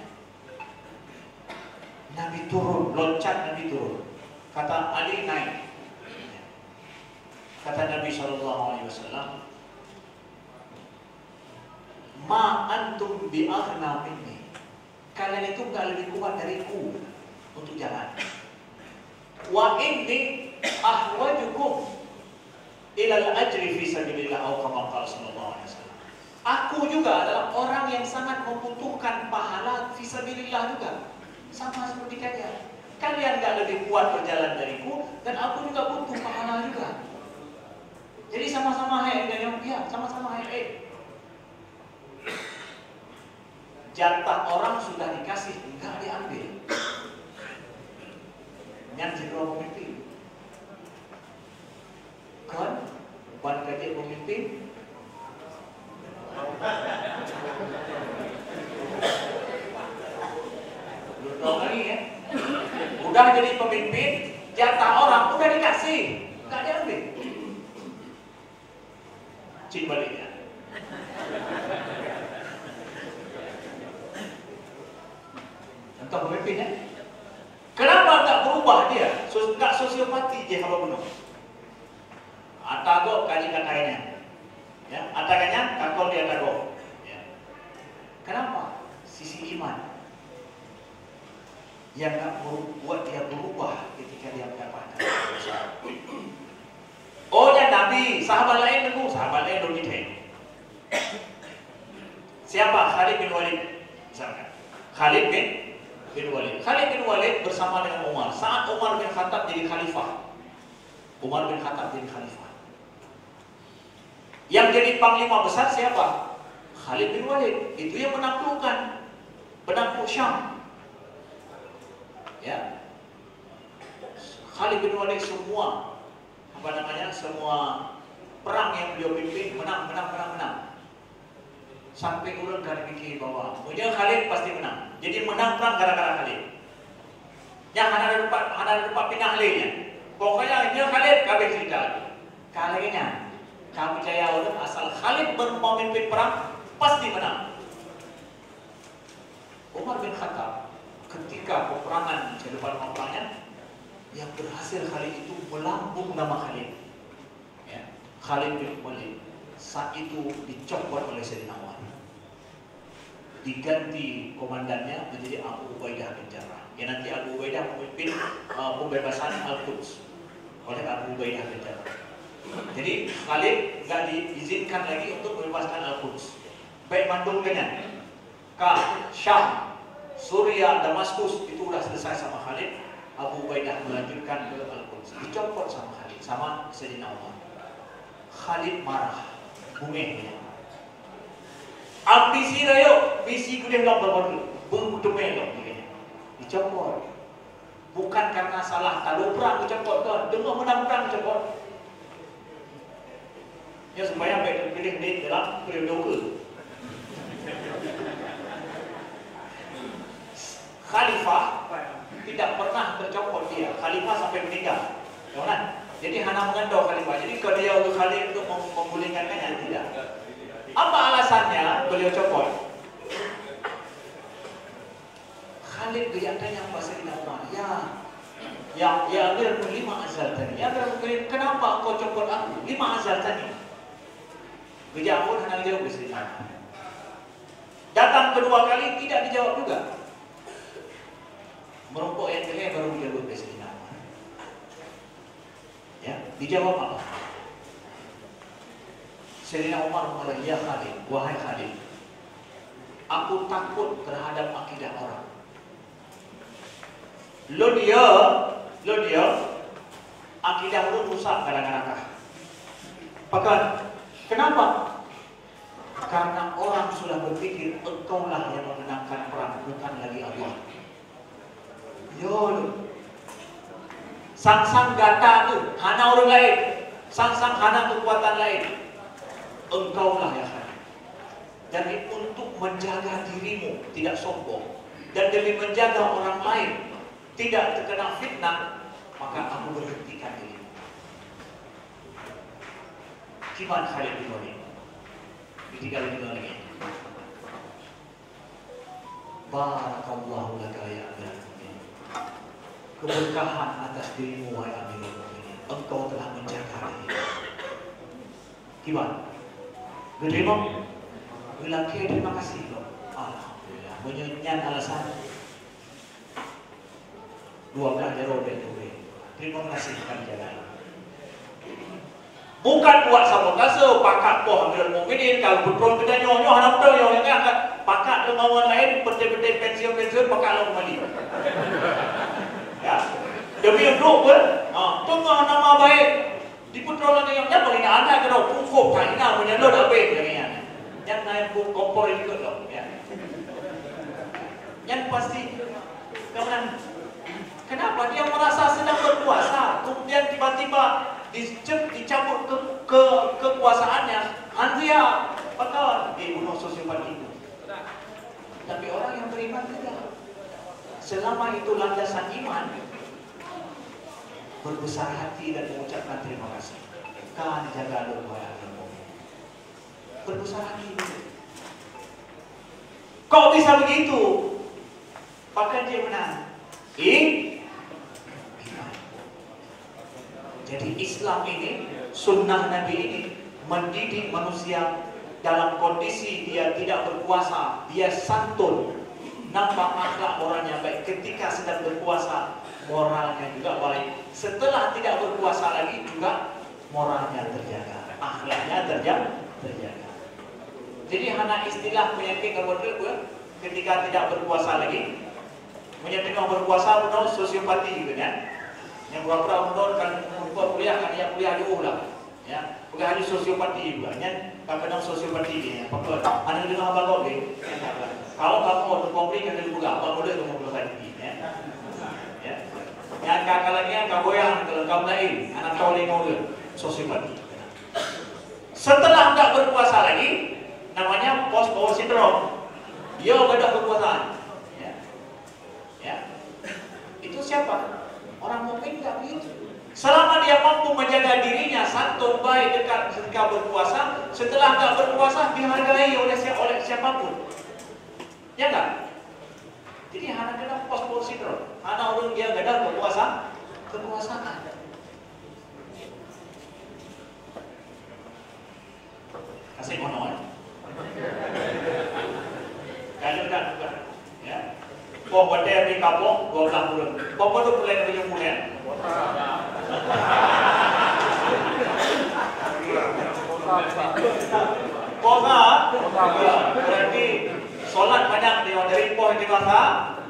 Nabi turun, loncat Nabi turun. Kata Ali naik. Kata Nabi Shallallahu Alaihi Wasallam, ma antum bi aghna minni. Kalian itu enggak lebih kuat dariku untuk jalan. Wa inni ahwajukum ila al-ajri fi sabilillah atau kama qala sallallahu alaihi wasallam. Aku juga adalah orang yang sangat membutuhkan pahala fi sabilillah juga. Sama seperti kalian. Kalian enggak lebih kuat berjalan dariku dan aku juga butuh pahala juga. Jadi sama-sama sama-sama jatah orang sudah dikasih, enggak diambil. Yang jenderal pemimpin, kan? Buat kerja pemimpin, belum tahu lagi ya. Udah jadi pemimpin, jatah orang udah dikasih, enggak diambil. Cik baliknya. Entah pemimpinnya. Kenapa tak berubah dia? Tak sosiopati dia apa benar? Atago kaji katanya. Ya, ataganya kakol dia atago. Ya. Kenapa? Sisi iman yang tak buat dia berubah ketika dia mendapatkan dosa. Oh ya Nabi, sahabat lain dulu, sahabat lain dulu gitu. Siapa? Khalid bin Walid, misalkan. Khalid bin Walid. Khalid bin Walid bersama dengan Umar. Saat Umar bin Khattab jadi khalifah. Yang jadi panglima besar siapa? Khalid bin Walid. Itu yang menaklukkan Syam. Ya. Khalid bin Walid semua perang yang beliau pimpin menang. Sampai orang dari pikir bahwa punya Khalid pasti menang. Jadi menang perang gara-gara Khalid. Yang ada tempat pindah Khalidnya. Pokoknya dia Khalid kabeh cerita. Kalinya kami percaya orang asal Khalid memimpin perang pasti menang. Umar bin Khattab ketika peperangan di depan perangnya yang berhasil Khalid itu melambung nama Khalid. Ya, Khalid bin Walid saat itu dicopot oleh Sayyidina Umar. Diganti komandannya menjadi Abu Ubaidah bin Jarrah. Ya nanti Abu Ubaidah memimpin pembebasan Al-Quds oleh Abu Ubaidah bin Jarrah. Jadi Khalid nggak diizinkan lagi untuk membebaskan Al-Quds. Baik Bandung dengan Syam, Suriah, Damaskus itu sudah selesai sama Khalid. Abu Ubaidah melanjutkan ke Al-Quds. Dicopot sama Khalid, sama Sayyidina Umar. Khalid marah. bumi. Ambisi rayo, bisi gede dong berbodoh, berbudume dong, dicopot. Bukan karena salah, kalau perang dicopot kan, dengar menang perang dicopot. Ya supaya baik pilih di dalam periode Khalifah tidak pernah tercopot dia. Khalifah sampai meninggal. Jangan. Jadi hanya mengandung Khalifah. Jadi kalau dia Khalifah untuk menggulingkannya tidak. Apa alasannya beliau copot? Khalid dia tanya Pak Sayyidina Umar, ya Amir lima azal tadi. Ya Amir, kenapa kau copot aku? 5 azal tadi. Dia pun hendak jawab Sayyidina. Datang kedua kali tidak dijawab juga. Merumpuk yang ketiga baru dijawab Sayyidina. Ya, dijawab apa? Sayyidina Umar mengatakan, ya Khalid, wahai Khalid, aku takut terhadap akidah orang. Lo dia, akidah lo rusak kadang-kadang. Bahkan, kenapa? Karena orang sudah berpikir engkaulah yang memenangkan perang, bukan lagi Allah. Yo, sang gata tu, hana orang lain, sang hana kekuatan lain. Engkaulah ya kan. Jadi untuk menjaga dirimu tidak sombong dan demi menjaga orang lain tidak terkena fitnah, maka aku berhentikan dirimu. Gimana Khalid bin Walid? Ketika lagi lagi. Barakallahu laka ya Amirul Mukminin. Keberkahan atas dirimu wahai Amirul Mukminin. Engkau telah menjaga diri. Gimana? Gede bang, bilang terima kasih bang. Alhamdulillah, menyanyian alasan 12 jaro betul. Terima kasih kami jalan. Bukan buat sabotase, pakat poh Amirul Mukminin kalau betul kita nyonya anak betul yang angkat pakat lembawan lain betul-betul pensiun pakat lo kembali. Ya, demi untuk pun, tengah nama baik. Di putra lagi yang nyapa ini anak kena pungkup tak ina punya lo dah baik lagi yang naik pun kompor itu lo ya. Yang pasti kemudian kenapa dia merasa sedang berkuasa kemudian tiba-tiba dicabut ke kekuasaannya Andrea bakal dibunuh sosiopat itu. Tapi orang yang beriman tidak. Selama itu landasan iman, berbesar hati dan mengucapkan terima kasih. Kan jaga doa yang berbesar hati. Kok bisa begitu? Bahkan dia menang. Jadi Islam ini, sunnah Nabi ini mendidik manusia dalam kondisi dia tidak berkuasa, dia santun, nampak akhlak orangnya baik. Ketika sedang berkuasa, moralnya juga baik. Setelah tidak berkuasa lagi juga moralnya terjaga, akhlaknya terjaga. Jadi hanya istilah penyakit kepada ketika tidak berkuasa lagi, penyakit berkuasa benar sosiopati gitu ya. Yang berapa benar kan kuliah kan yang kuliah jauh lah, ya. Bukan hanya sosiopati juga, ya. Kan benar sosiopati dia. Apa? Anda dengar apa kau ni? Kalau kamu mau komplit kan juga apa boleh kamu boleh ya. Yang kakak lagi yang kau yang kamu lain, anak kau lagi sosiopati. Setelah tak berkuasa lagi, namanya post power syndrome. Dia ada kekuasaan. Ya. Itu siapa? Orang mukmin tak begitu. Selama dia mampu menjaga dirinya santun baik dekat ketika berkuasa, setelah tak berkuasa dihargai oleh siapapun. Ya enggak? Jadi hanya kena post power syndrome. Hanya orang dia ada kekuasaan. Kasih mono. Bukan. Ya. Poh berdaya di kampung 12 bulan. Poh tu mulai dari bulan. Poha berarti solat banyak dari poh di masa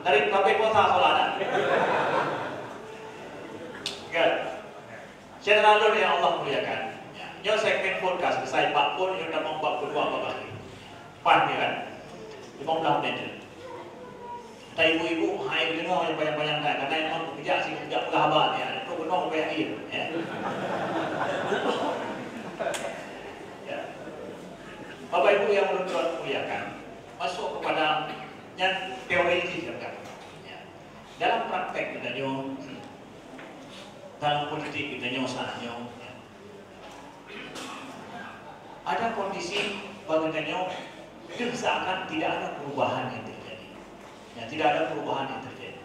dari kabeh kota solat. Kan? General yang Allah muliakan. Nyo segmen podcast saya Pak Pun yang dah membak kedua apa lagi. Pan dia kan. 15 menit. Tapi ibu-ibu hai benar yang banyak-banyak kan karena memang bekerja sih kerja penghabat ya. Itu benar banyak ya. Ya. Bapak Ibu yang muliakan, masuk kepada yang teori kan. Ya. Dalam praktek kita nyo, dalam politik kita nyo sananya, ya. Ada kondisi bagiannya seakan tidak ada perubahan yang terjadi. Ya, tidak ada perubahan yang terjadi.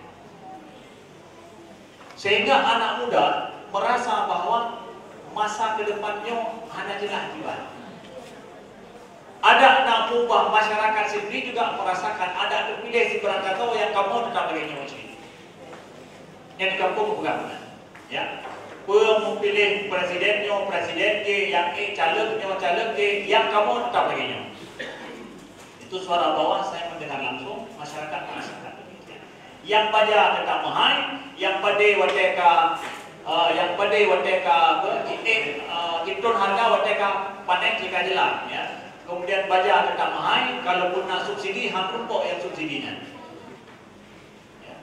Sehingga anak muda merasa bahwa masa ke depannya hanya jelas juga. Ada nak ubah masyarakat sendiri juga merasakan ada terpilih si Berangkato yang kamu tetap begini macam ini. Yang di kampung bukan, ya. Memilih presidennya, presiden yang caleg yang kamu tetap begini. Itu suara bawah saya mendengar langsung masyarakat merasakan demikian. Yang pada tetap mahal, yang pada wateka hitun harga wateka panen jika jelas, ya. Kemudian baja tetap mahal, kalaupun nak subsidi hampir kok yang subsidinya. Ya.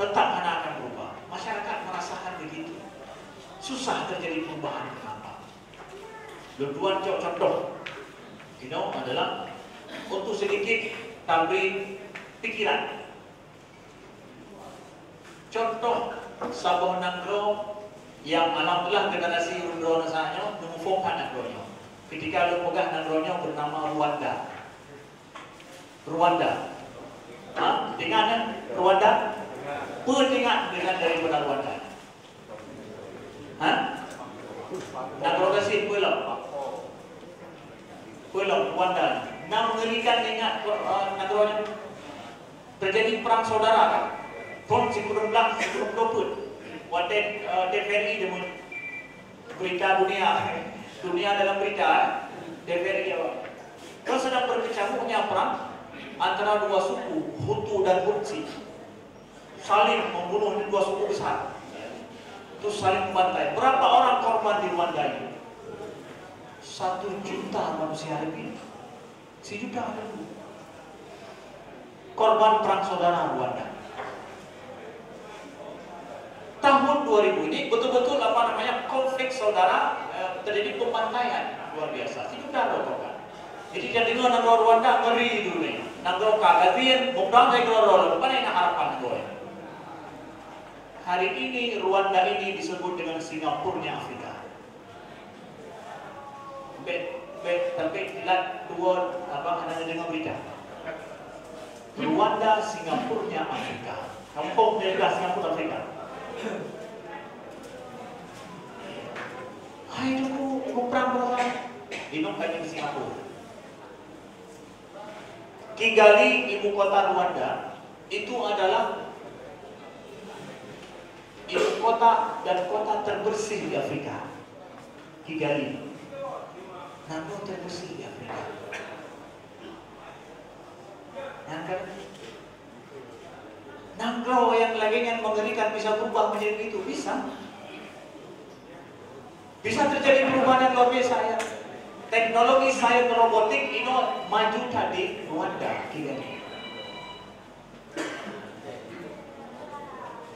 Tetap mana akan berubah. Masyarakat merasakan begitu. Susah terjadi perubahan kenapa? Dua contoh. Adalah untuk sedikit tambah pikiran. Contoh Sabah Nanggro yang alhamdulillah generasi Rundro nasanya mengumpulkan Nanggronya. Ketika lu pegang Nanggronya bernama Rwanda. Dengar kan? Rwanda? Pendengar dengan daripada Rwanda. Nangro kasih pulau Rwanda. Nah mengerikan ingat Nanggronya. Terjadi perang saudara kan? Tahun 1920. Waktu TVRI dengan berita dunia dalam berita TVRI kalau sedang berkecamuknya perang antara dua suku Hutu dan Tutsi saling membunuh dua suku besar, itu saling membantai. Berapa orang korban di Rwanda ini? 1 juta manusia lebih. 1 juta lebih korban perang saudara Rwanda. Tahun 2000 ini betul-betul konflik saudara, terjadi pembantaian luar biasa. Itu dah kan. Jadi jadi negara Rwanda ngeri dulu nih. Negara kagatin, mudah saya negara apa yang harapan gue. Hari ini Rwanda ini disebut dengan Singapurnya Afrika. Tapi lihat dua hanya dengan berita. Rwanda Singapurnya Afrika. Kampung mereka Singapura Afrika. Hai ibu perang berapa? Dinong kayak di Singapura. Kigali, ibu kota Rwanda, itu adalah ibu kota dan kota terbersih di Afrika. Kigali, namun terbersih di Afrika. Yang kan? Nanggro yang lagi yang mengerikan bisa berubah menjadi begitu, bisa terjadi perubahan yang luar biasa ya. Teknologi sains robotik ini maju tadi Rwanda Kigali.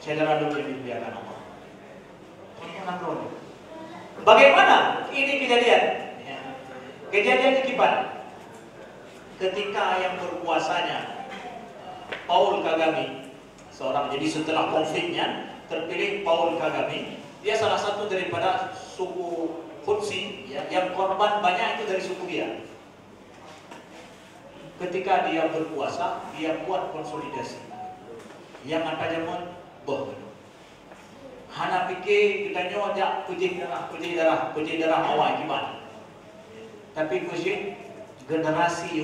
Saudara dulu yang dibiarkan Allah. Nanggro. Bagaimana ini kejadian? Ya. Kejadian akibat ketika yang berkuasanya Paul Kagame. Jadi setelah konfliknya terpilih Paul Kagame, dia salah satu daripada suku Tutsi ya, yang korban banyak itu dari suku dia. Ketika dia berkuasa, dia buat konsolidasi yang apa zaman hana pikir kita nyojak puji darah awal gimana. Tapi puji generasi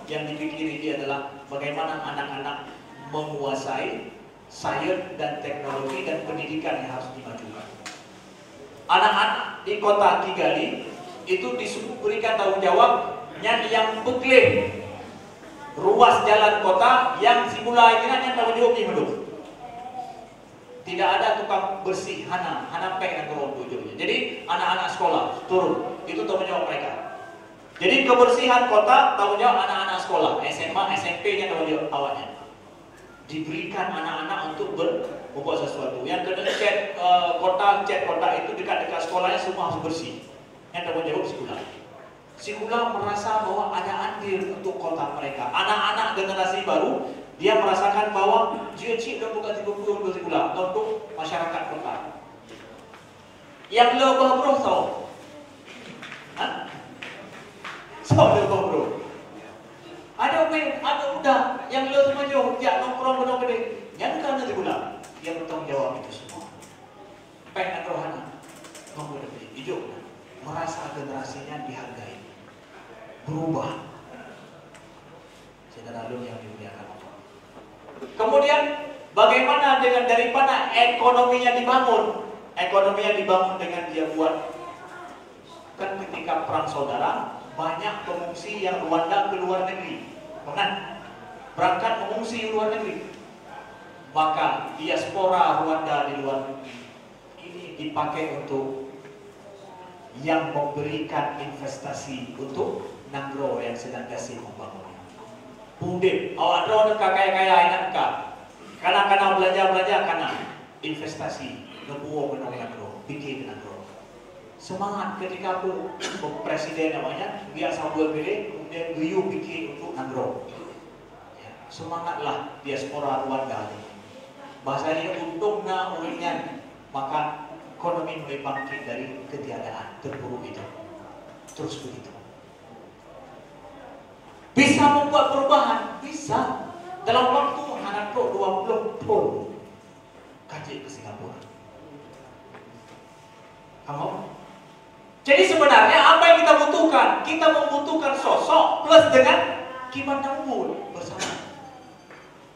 yang dipikiri dia adalah bagaimana anak-anak menguasai sains dan teknologi dan pendidikan yang harus dimajukan. Anak-anak di kota Kigali itu diberikan tanggung jawab yang beklaim ruas jalan kota yang simulasi yang tanggung jawab ini Tidak ada tukang bersih hana peng turun ujungnya. Jadi anak-anak sekolah turun, itu tanggung jawab mereka. Jadi kebersihan kota tanggung jawab anak-anak sekolah, SMA, SMP-nya tanggung jawab awalnya. Diberikan anak-anak untuk membuat sesuatu. Yang kedua cat kota itu dekat-dekat sekolahnya semua harus bersih. Yang tanggung jawab sekolah. Sekolah merasa bahwa ada andil untuk kota mereka. Anak-anak generasi baru dia merasakan bahwa cik dan bukan 30 sekolah untuk masyarakat kota. Yang lebih bro tahu? So lebih bro. Ada udah yang lebih maju, dia nongkrong gede. Yang kan sekolah dia bertanggung jawab itu semua. Pengen rohana, nongkrong gede, hijau, merasa generasinya dihargai, berubah. Saudara yang dimuliakan. Kemudian bagaimana dengan daripada ekonominya dibangun? Ekonominya dibangun dengan dia buat. Kan ketika perang saudara banyak pengungsi yang Rwanda ke luar negeri, berangkat mengungsi ke luar negeri. Maka diaspora Rwanda di luar negeri ini dipakai untuk yang memberikan investasi untuk Nangro yang sedang kasih membangun. Bundip, awak drone kaya-kaya enak ka. Karena belanja karena investasi, ngebuang menolak Nangro, bikin Nangro. Semangat ketika aku presiden namanya, dia sambil pilih, kemudian Guyu bikin untuk Nangro. Ya, semangatlah diaspora Rwanda ini. Bahasanya untungnya ulingan, maka ekonomi mulai bangkit dari ketiadaan terpuruk itu. Terus begitu. Bisa membuat perubahan, bisa. Dalam waktu anak 20 tahun kaji ke Singapura. Kamu? Jadi sebenarnya apa yang kita butuhkan? Kita membutuhkan sosok plus dengan kibat unggul bersama.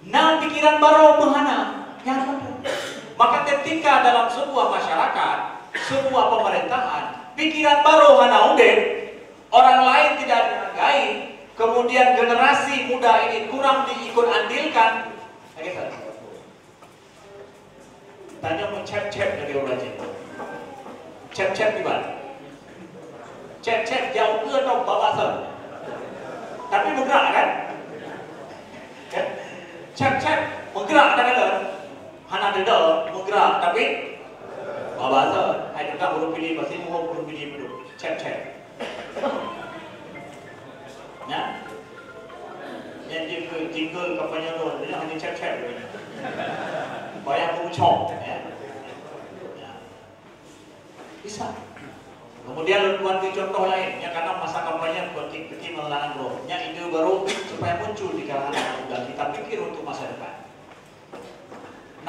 Nah, pikiran baru menghana yang benar. Maka ketika dalam sebuah masyarakat, sebuah pemerintahan, pikiran baru hana udah, orang lain tidak dihargai, kemudian generasi muda ini kurang diikut andilkan. Tanya mau cep-cep dari orang Cina. Cep-cep di mana? Cep-cep jauh ke atau bawah sana? Tapi bergerak kan? Cep-cep bergerak kan? Hana deda bergerak tapi bawah sana. Hai juga belum pilih pasti mau belum pilih belum. Cep-cep. Ya, yang dia ke tinggal kampanye tu, dia hanya cek bayar pengucap, ya, bisa. Kemudian buat contoh lain, yang karena masa kampanye pergi mengenang bro, yang ide baru supaya muncul di kalangan muda kita pikir untuk masa depan.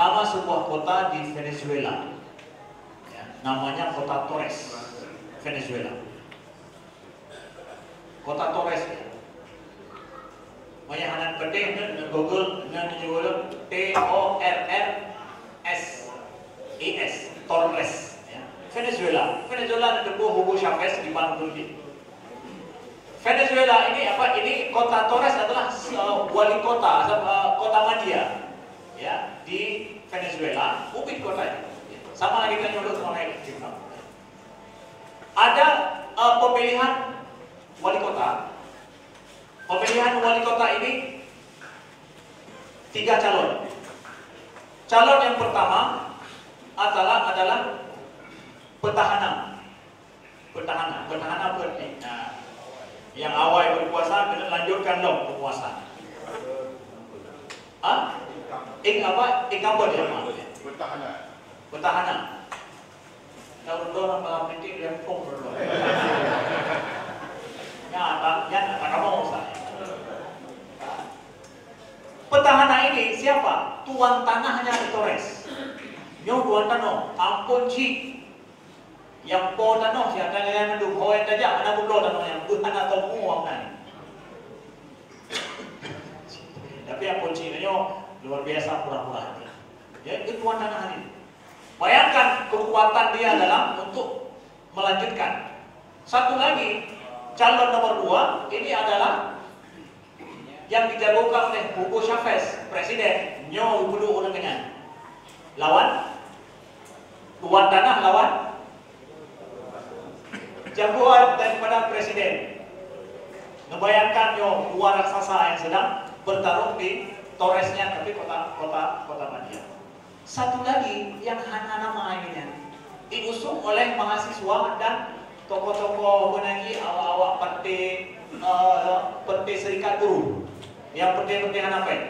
Nama sebuah kota di Venezuela, ya, namanya Kota Torres, Venezuela. Kota Torres. Ya. Banyak anak penting dengan Google dengan juga TORRSES Torres ya. Venezuela ada Hugo Chavez di Bandung. Venezuela ini apa? Ini kota Torres adalah wali kota kota madya ya di Venezuela, bukit kota itu. Sama lagi kita nyodok sama lain. Ada pemilihan wali kota. Pemilihan wali kota ini 3 calon. Calon yang pertama adalah petahana berarti. Nah, yang awal berkuasa kena lanjutkan dong berkuasa. Incumbent ya? Petahana. Kalau orang malam ini rempong dulu. Ya, kamu usah. Petahana ini siapa? Tuan tanahnya di Torres. Nyo tuan tanah, ampun cik. Yang po tanah siapa yang mendu hoen saja, mana bulo tanah yang Tuhan atau muang kan. Tapi ampun cik nyo luar biasa pura-pura. Ya itu tuan tanah ini. Bayangkan kekuatan dia dalam untuk melanjutkan. Satu lagi, calon nomor 2 ini adalah yang dijagokan oleh Hugo Chavez, presiden. Nyo dulu orang dengan lawan tuan tanah lawan jagoan daripada presiden. Membayangkan dua raksasa yang sedang bertarung di Torresnya, tapi kota Madia. Satu lagi yang hana nama ini diusung oleh mahasiswa dan tokoh-tokoh menagi awak-awak partai serikat buruh yang partai Hanapen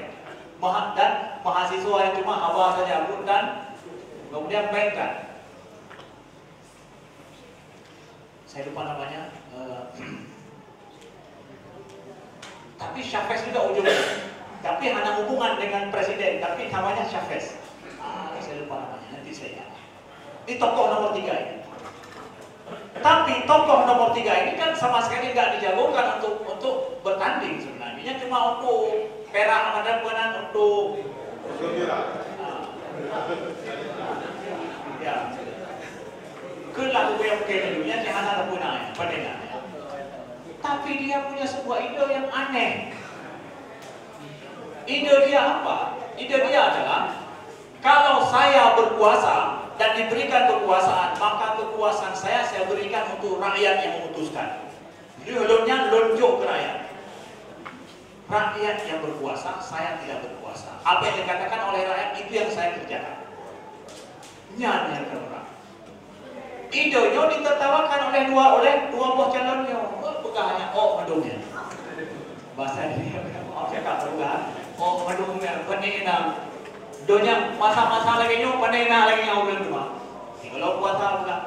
dan mahasiswa yang cuma abah saja pun dan kemudian bayangkan saya lupa namanya tapi Chavez juga ujungnya, tapi hanya hubungan dengan presiden, tapi namanya Chavez. Saya lupa namanya, nanti saya ingat. Di tokoh nomor 3 ini. Tapi tokoh nomor 3 ini kan sama sekali nggak dijagokan untuk bertanding sebenarnya, cuma untuk perak dan menang untuk ya kelah yang keduanya jangan ada punanya pendengarnya. Tapi dia punya sebuah ide yang aneh. Ide dia apa? Ide dia adalah kalau saya berkuasa dan diberikan kekuasaan, maka kekuasaan saya berikan untuk rakyat yang memutuskan. Jadi hulurnya lonjok ke rakyat. Rakyat yang berkuasa, saya tidak berkuasa. Apa yang dikatakan oleh rakyat itu yang saya kerjakan. Nyanyi orang. Idenya ditertawakan oleh dua buah calonnya. Pegahnya, mendungnya. Bahasa dia, cakap pegah. Mendungnya, penina. Donya masa-masa lagi nyo, penina lagi yang ulang cuma. Kalau puasa bukan.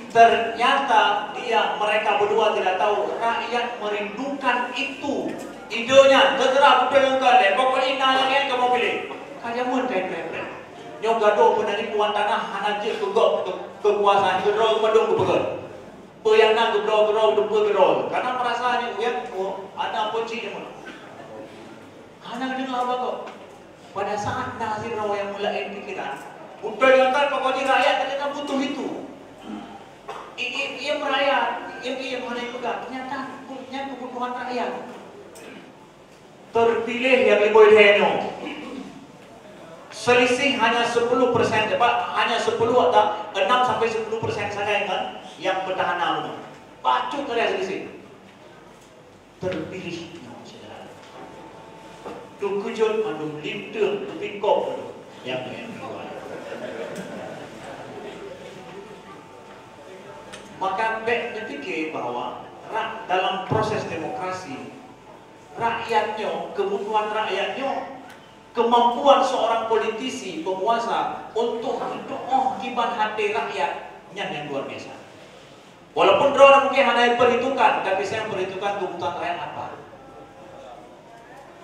Ternyata mereka berdua tidak tahu rakyat merindukan itu. Idenya, terserah budaya kalian. Pokoknya ina lagi yang kamu pilih. Kalian pun kayak nyok gaduh pun dari tuan tanah hanajik kekuasaan gedrol medung kebegal. Peyana gedrol gedrol karena perasaannya ada kunci dia mana. Hana dengan apa kok? Pada saat nasir rawa yang mulai pikiran, udah yang pokoknya rakyat ternyata butuh itu. Ia merayat, ia mana yang pegang. Ternyata punya kebutuhan rakyat. Terpilih yang ibu Henyo. Selisih hanya 10%, hanya 10 atau 6 sampai 10% saja yang petahana umum. Pacu kalian selisih. Terpilih tukujud mandung limtung tupikop yang kedua. Maka Beck berpikir bahwa dalam proses demokrasi rakyatnya, kebutuhan rakyatnya, kemampuan seorang politisi penguasa untuk kiban hati rakyat yang luar biasa. Walaupun drone mungkin hanya perhitungan, tapi saya perhitungkan kebutuhan rakyat apa.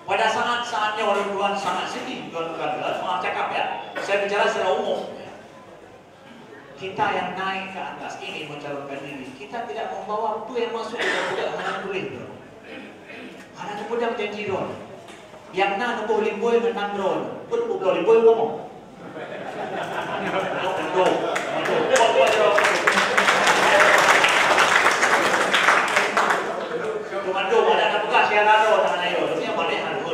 Pada saatnya orang Tuhan sangat sedih, Tuhan bukan maaf cakap ya. Saya bicara secara umum. Kita yang naik ke atas ini mencalonkan diri, kita tidak membawa itu yang masuk ke budak mana tulis. Karena budak janji drone. Yang na nubuh limboy menang drone. Pun bukan limboy ngomong. Tumando ada anak bekas yang rado tangan ayo. Ini yang balik harus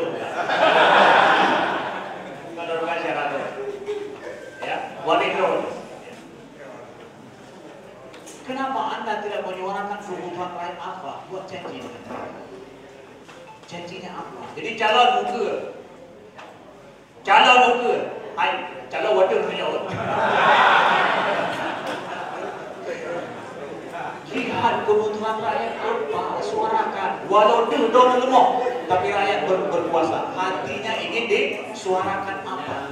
kalau bekas yang rado. Ya, balik drone. Kenapa Anda tidak menyuarakan kebutuhan rakyat apa? Buat janji. Janjinya apa? Jadi calon muka. Hai, calon wadah punya. Lihat kebutuhan rakyat apa, suarakan. Walau itu don lemah, tapi rakyat berkuasa. Hatinya ingin disuarakan apa?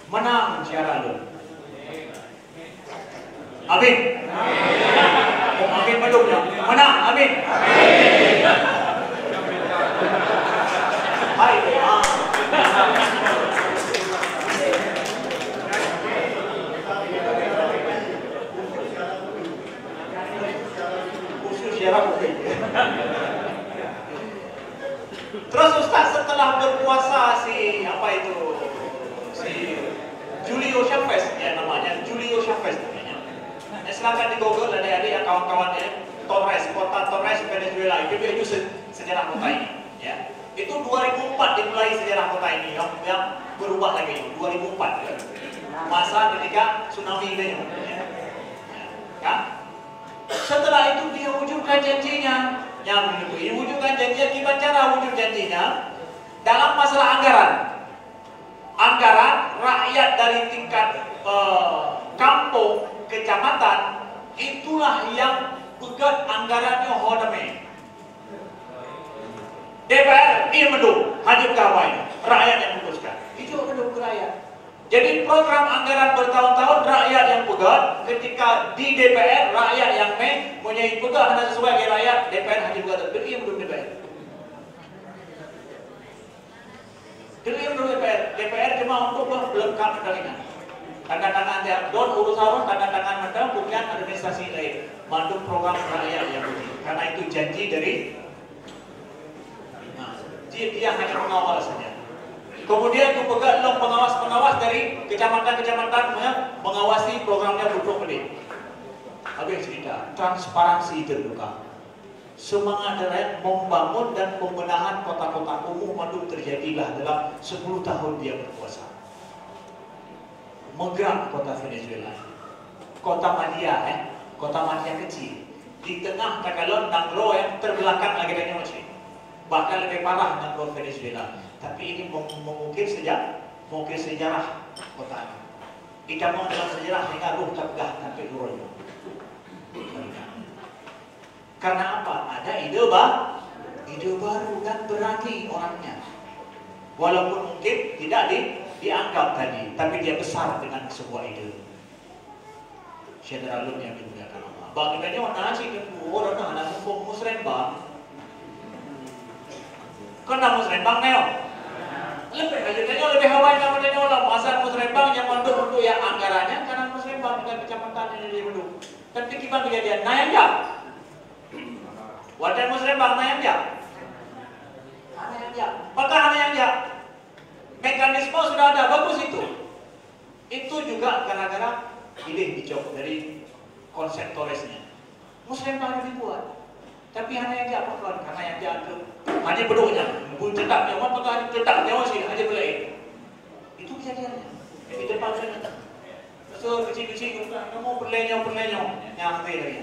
Menang siaran lo. Amin. Amin belumnya. Menang. Amin. Hai. Khusus siaran mungkin. Terus Ustaz setelah berpuasa si Julio Chavez ya namanya Julio Chavez. Silakan di Google adik-adik kawan-kawannya Torres, kota Torres Venezuela itu sejarah kota ini ya. Itu 2004 dimulai sejarah kota ini yang berubah lagi. 2004 ya. Masa ketika tsunami itu ya. Setelah itu dia wujudkan janjinya. Yang diwujudkan janji akibat cara wujud janjinya dalam masalah anggaran. Anggaran rakyat dari tingkat kampung, kecamatan, itulah yang pegat anggarannya hodame. DPR dia mendung, hanya kawai, rakyat yang memutuskan. Itu mendung ke rakyat. Jadi program anggaran bertahun-tahun rakyat yang pegat, ketika di DPR rakyat yang punya pegat hanya sesuai dengan rakyat, DPR hanya pegat. Dia mendung DPR. Dia mendung DPR cuma untuk melengkapi perkawinan. Tanda tangan dia, don urus orang tanda tangan mereka bukan administrasi lain, manduk program rakyat yang begini. Karena itu janji dari dia hanya mengawal saja. Kemudian itu pegang pengawas-pengawas dari kecamatan-kecamatan mengawasi programnya betul pelik. Habis cerita, transparansi terbuka. Semangat rakyat membangun dan pembenahan kota-kota umum itu terjadilah dalam 10 tahun dia berkuasa. Menggerak kota Venezuela. Kota Manila, kota Manila kecil. Di tengah Tagalog, Nagro yang terbelakang lagi dari Aceh. Bahkan lebih parah Nagro Venezuela. Tapi ini mengukir sejarah kota ini. Kita mau dalam sejarah hingga ruh tegah sampai turun. Karena apa? Ada ide baru dan berani orangnya. Walaupun mungkin tidak dianggap tadi, tapi dia besar dengan sebuah ide. Syedra Lum yang dimuliakan Allah. Bagaimana mana sih orang anak musrembang? Kena musrembang neo. Lebih hawai kamu tanya orang masa musrembang yang untuk yang anggarannya karena musrembang dengan kecamatan ini di Bandung. Tapi kita kejadian naik ya. Wadah musrembang naik ya. Naik ya. Apakah naik ya? Mekanisme sudah ada, bagus itu. Itu juga gara-gara ide dicopot dari konsep Torresnya. Musrembang dibuat. Tapi hanya yang dia apa karena yang dia hanya beduknya, pun cetak nyawa, apakah cetak nyawa sih hanya beli. Itu kejadiannya. Di depan saya, so kecil-kecil, kamu berlenyong, nyantai lagi,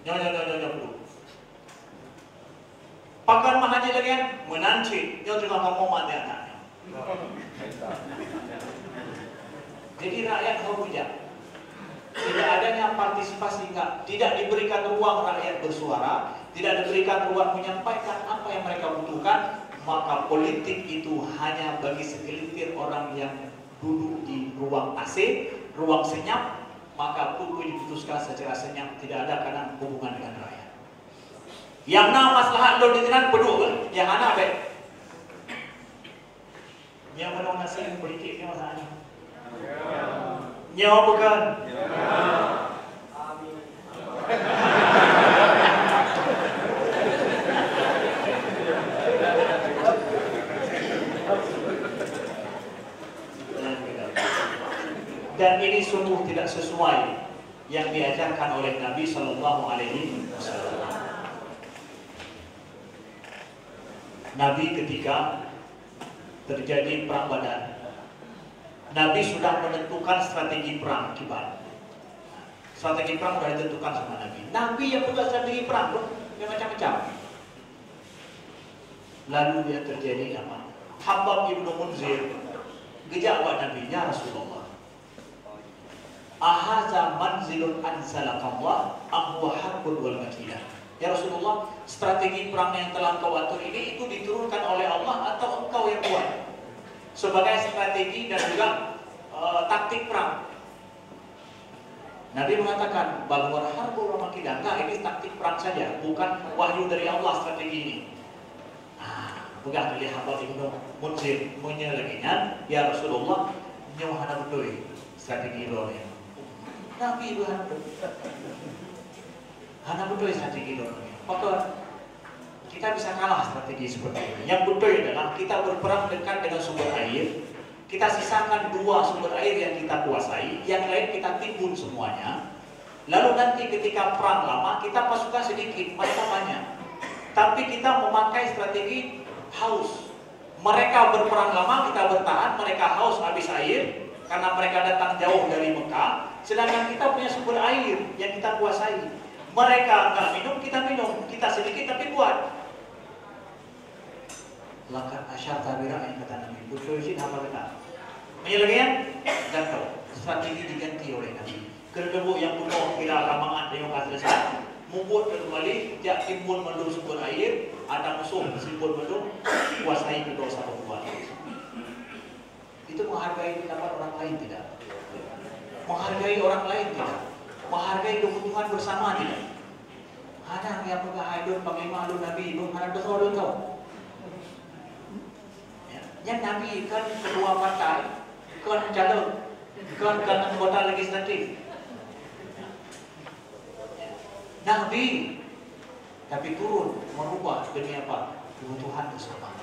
nyonya dulu. Pakan mah hanya lagi menanci, nyonya juga kamu mati anaknya. Jadi rakyat harus bijak. Tidak adanya partisipasi, tidak diberikan ruang rakyat bersuara, tidak diberikan ruang menyampaikan apa yang mereka butuhkan, maka politik itu hanya bagi segelintir orang yang duduk di ruang AC, ruang senyap, maka kudu diputuskan secara senyap, tidak ada karena hubungan dengan rakyat. Yang nama maslahat lo ditenan pedul, yang anak baik. Yang menang nasi politiknya masalahnya. Nyawa bukan. Amin. Dan ini sungguh tidak sesuai yang diajarkan oleh Nabi Sallallahu Alaihi Wasallam. Nabi ketika terjadi perang Badar, Nabi sudah menentukan strategi perang kibar. Strategi perang sudah ditentukan sama Nabi. Nabi yang punya strategi perang, bro, dia macam-macam. Lalu dia terjadi apa? Habab ibnu Munzir gejak buat Nabi, ya Rasulullah. Ahaza manzilun ansalakallah ahwa harbun wal makidah. Ya Rasulullah, strategi perang yang telah kau atur ini itu diturunkan oleh Allah atau engkau yang buat? Sebagai strategi dan juga taktik perang. Nabi mengatakan bahwa harbul wa makidah, enggak, ini taktik perang saja, bukan wahyu dari Allah strategi ini. Bukan dari Habab ibnu Munzir menyeleginya, ya Rasulullah, nyawa hana betul strategi lo ya. Nabi itu hana betul strategi lo. Maka kita bisa kalah strategi seperti ini. Yang betul adalah kita berperang dekat dengan sumber air. Kita sisakan 2 sumber air yang kita kuasai, yang lain kita timbun semuanya. Lalu nanti ketika perang lama kita pasukan sedikit, mereka banyak. Tapi kita memakai strategi haus. Mereka berperang lama, kita bertahan. Mereka haus habis air karena mereka datang jauh dari Mekah. Sedangkan kita punya sumber air yang kita kuasai. Mereka nggak minum, kita minum. Kita sedikit tapi kuat. Lakat asyar tabira yang kata Nabi. Bersyukur hamba kita. Menyelesaikan jatuh. Strategi diganti oleh Nabi. Kedua yang penuh kira kamangan dengan selesai. Mubut kembali, jak timbul mendung sumber air, ada musuh timbul mendung, kuasai kedua satu buat. Itu menghargai pendapat orang lain tidak? Menghargai orang lain tidak? Menghargai kebutuhan bersama tidak? Ada yang menghargai panglima alun Nabi, menghargai betul tahu. Yang Nabi kan kedua partai, kan calon, kan anggota legislatif. Nabi, tapi turun merubah demi apa? Kebutuhan bersama.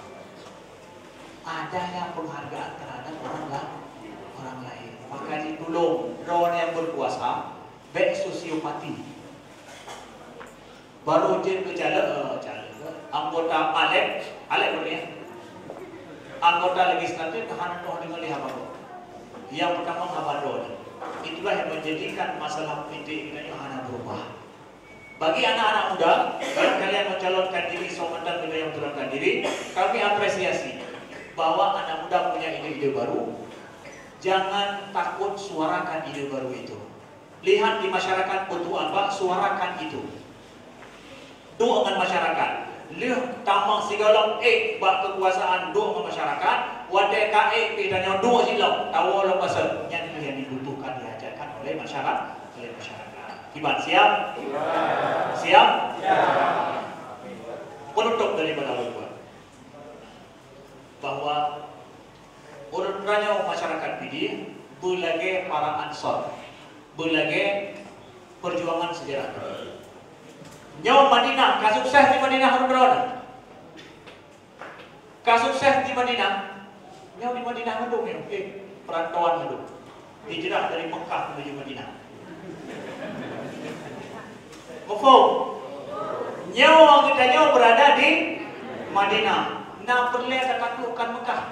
Ada yang penghargaan terhadap orang lain. Maka ditolong lawan yang berkuasa, baik sosiopati. Baru je berjalan, anggota Alek boleh. Anggota legislatif tahanan doa dengan lihat apa? Yang pertama Habadon. Itulah yang menjadikan masalah pendidikan yang hanya berubah. Bagi anak-anak muda yang kalian mencalonkan diri sementara yang mencalonkan diri, kami apresiasi bahwa anak muda punya ide-ide baru. Jangan takut suarakan ide baru itu. Lihat di masyarakat butuh apa, suarakan itu. Doa dengan masyarakat. Lihat tamang segala bak kekuasaan doa dengan masyarakat. Wadai kae dan yang doa silau tahu lo pasal yang dibutuhkan diajarkan oleh masyarakat. Iman siap? Siap? Penutup daripada Allah bahwa urut-urutnya masyarakat ini berlaga para ansor, berlaga perjuangan sejarah. Nyawa Madinah, kasukses di Madinah harus berada. Kasukses di Madinah, nyawa di Madinah hidup ya, perantauan hidup. Hijrah dari Mekah menuju Madinah. Mufum, nyawa kita nyawa berada di Madinah. Nah perlu ada taklukkan Mekah.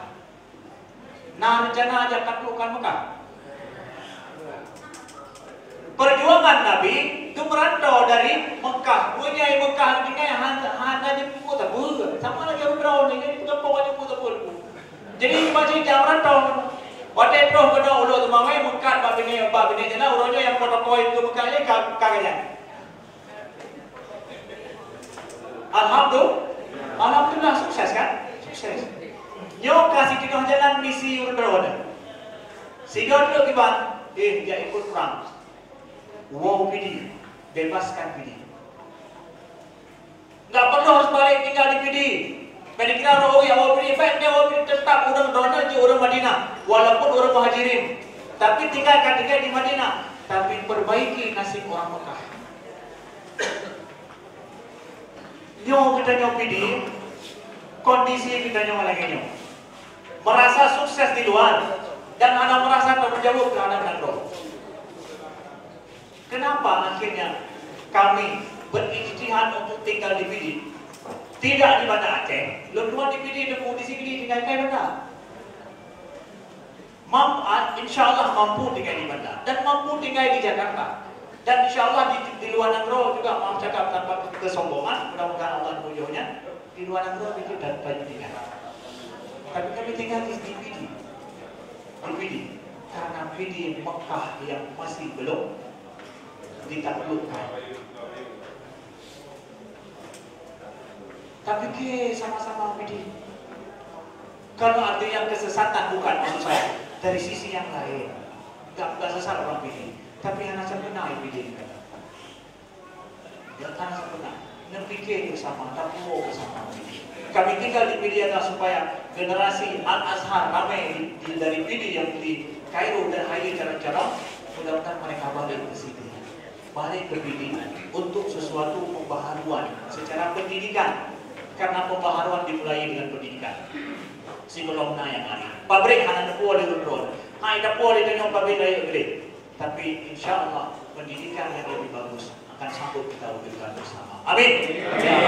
Nah rencana aja taklukkan Mekah. Perjuangan Nabi itu merantau dari Mekah. Punya Mekah ini hanya di kota bul. Sama lagi berau ni itu kampung kota bul. Jadi macam jam merantau. Waktu itu pada ulo tu mamai Mekah bab ini jana uronya yang protokol itu Mekah ni kagaknya. Alhamdulillah sukses kan? Sukses. Nyo kasih kita jalan misi urut-urut. Sehingga dulu kiban, dia ikut perang. Wow PD, bebaskan PD. Nggak perlu harus balik tinggal di PD. Mereka kira wow PD, dia wow PD tetap orang Donald je orang Madinah, walaupun orang Muhajirin. Tapi tinggalkan di Madinah, tapi perbaiki nasib orang Mekah. Nyo kita nyo PD, kondisi kita nyo lagi nyo merasa sukses di luar dan anda merasa tanggung jawab terhadap negara. Kenapa akhirnya kami berijtihad untuk tinggal di PD, tidak di Banda Aceh, luar di PD dan di sini tinggal di Banda. Insya Allah mampu tinggal di Banda dan mampu tinggal di Jakarta. Dan insya Allah di luar negeri juga mau cakap tanpa kesombongan, mudah-mudahan Allah menjauhnya. Di luar negeri itu dan banyak tinggal. Tapi kami tinggal di PD, karena PD Mekah yang masih belum ditaklukkan. Tapi sama-sama PD. Kalau ada yang kesesatan bukan maksud saya dari sisi yang lain, nggak sesat orang PD. Tapi anak saya pernah PD kata. Ya anak saya pernah berpikir bersama, takwa bersama. Kami tinggal di PD supaya generasi Al-Azhar ramai dari PD yang di Kairo dan Haji cara-cara, mudah-mudahan mereka balik ke sini, balik ke PD untuk sesuatu pembaharuan secara pendidikan. Karena pembaharuan dimulai dengan pendidikan. Sebelumnya yang ada. Pabrik hanya nepua di London. Hai nepua di tengah pabrik lain gede. Tapi insya Allah pendidikan yang lebih bagus akan sanggup kita wujudkan bersama. Amin. Ya.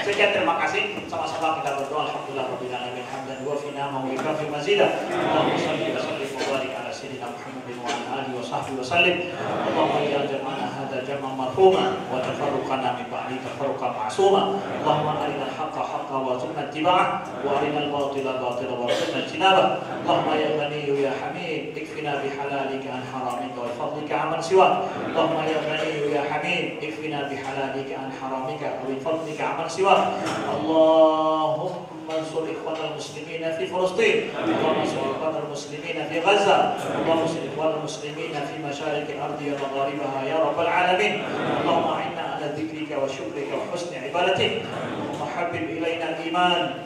Sekian, terima kasih. Sama-sama kita berdoa. Alhamdulillahirabbil alamin hamdan wa fina ma yukafi mazida. Allahumma shalli wa sallim wa barik ala sayyidina Muhammadin wa ala alihi wa sahbihi wa sallim. Allahumma ya jama'ana hadza jam'an marhuma wa tafarruqana min ba'di tafarruqan ma'suma. Allahumma arina al-haqqa haqqan wa arzuqna ittiba'ah wa arina al-batila batilan wa arzuqna ijtinabah. Allahumma ya ghaniyyu ya hamid ikfina bihalalika an haramika wa fadlika 'amman siwak. Allahumma ya ghaniyyu ya hamid ikfina bihalalika an haramika wa fadlika 'amman siwak. Allahumma ansur ikhwanal muslimina fi Filistin, Allahumma ansur ikhwanal muslimina fi Gaza, Allahumma ansur ikhwanal muslimina fi mashariki al-ardi wa magharibaha ya rabbal alamin. Allahumma a'inna ala dhikrika wa syukrika wa husni ibadatik. Allahumma habbib ilayna al-iman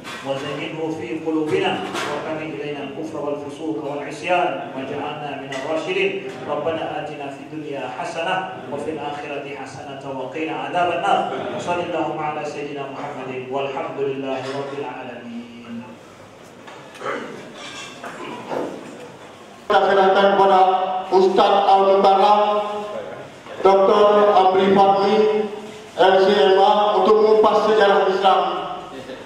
وزينه في قلوبنا وكره إلينا الكفر والفسوق والعصيان واجعلنا من الراشدين. ربنا آتنا في الدنيا حسنة وفي الآخرة حسنة وقنا عذاب النار. وصلى اللهم على سيدنا محمد والحمد لله رب العالمين. Kita serahkan kepada Ustadz Al-Mukarram Dr. Amri Fahmi LCMA untuk mengupas sejarah Islam,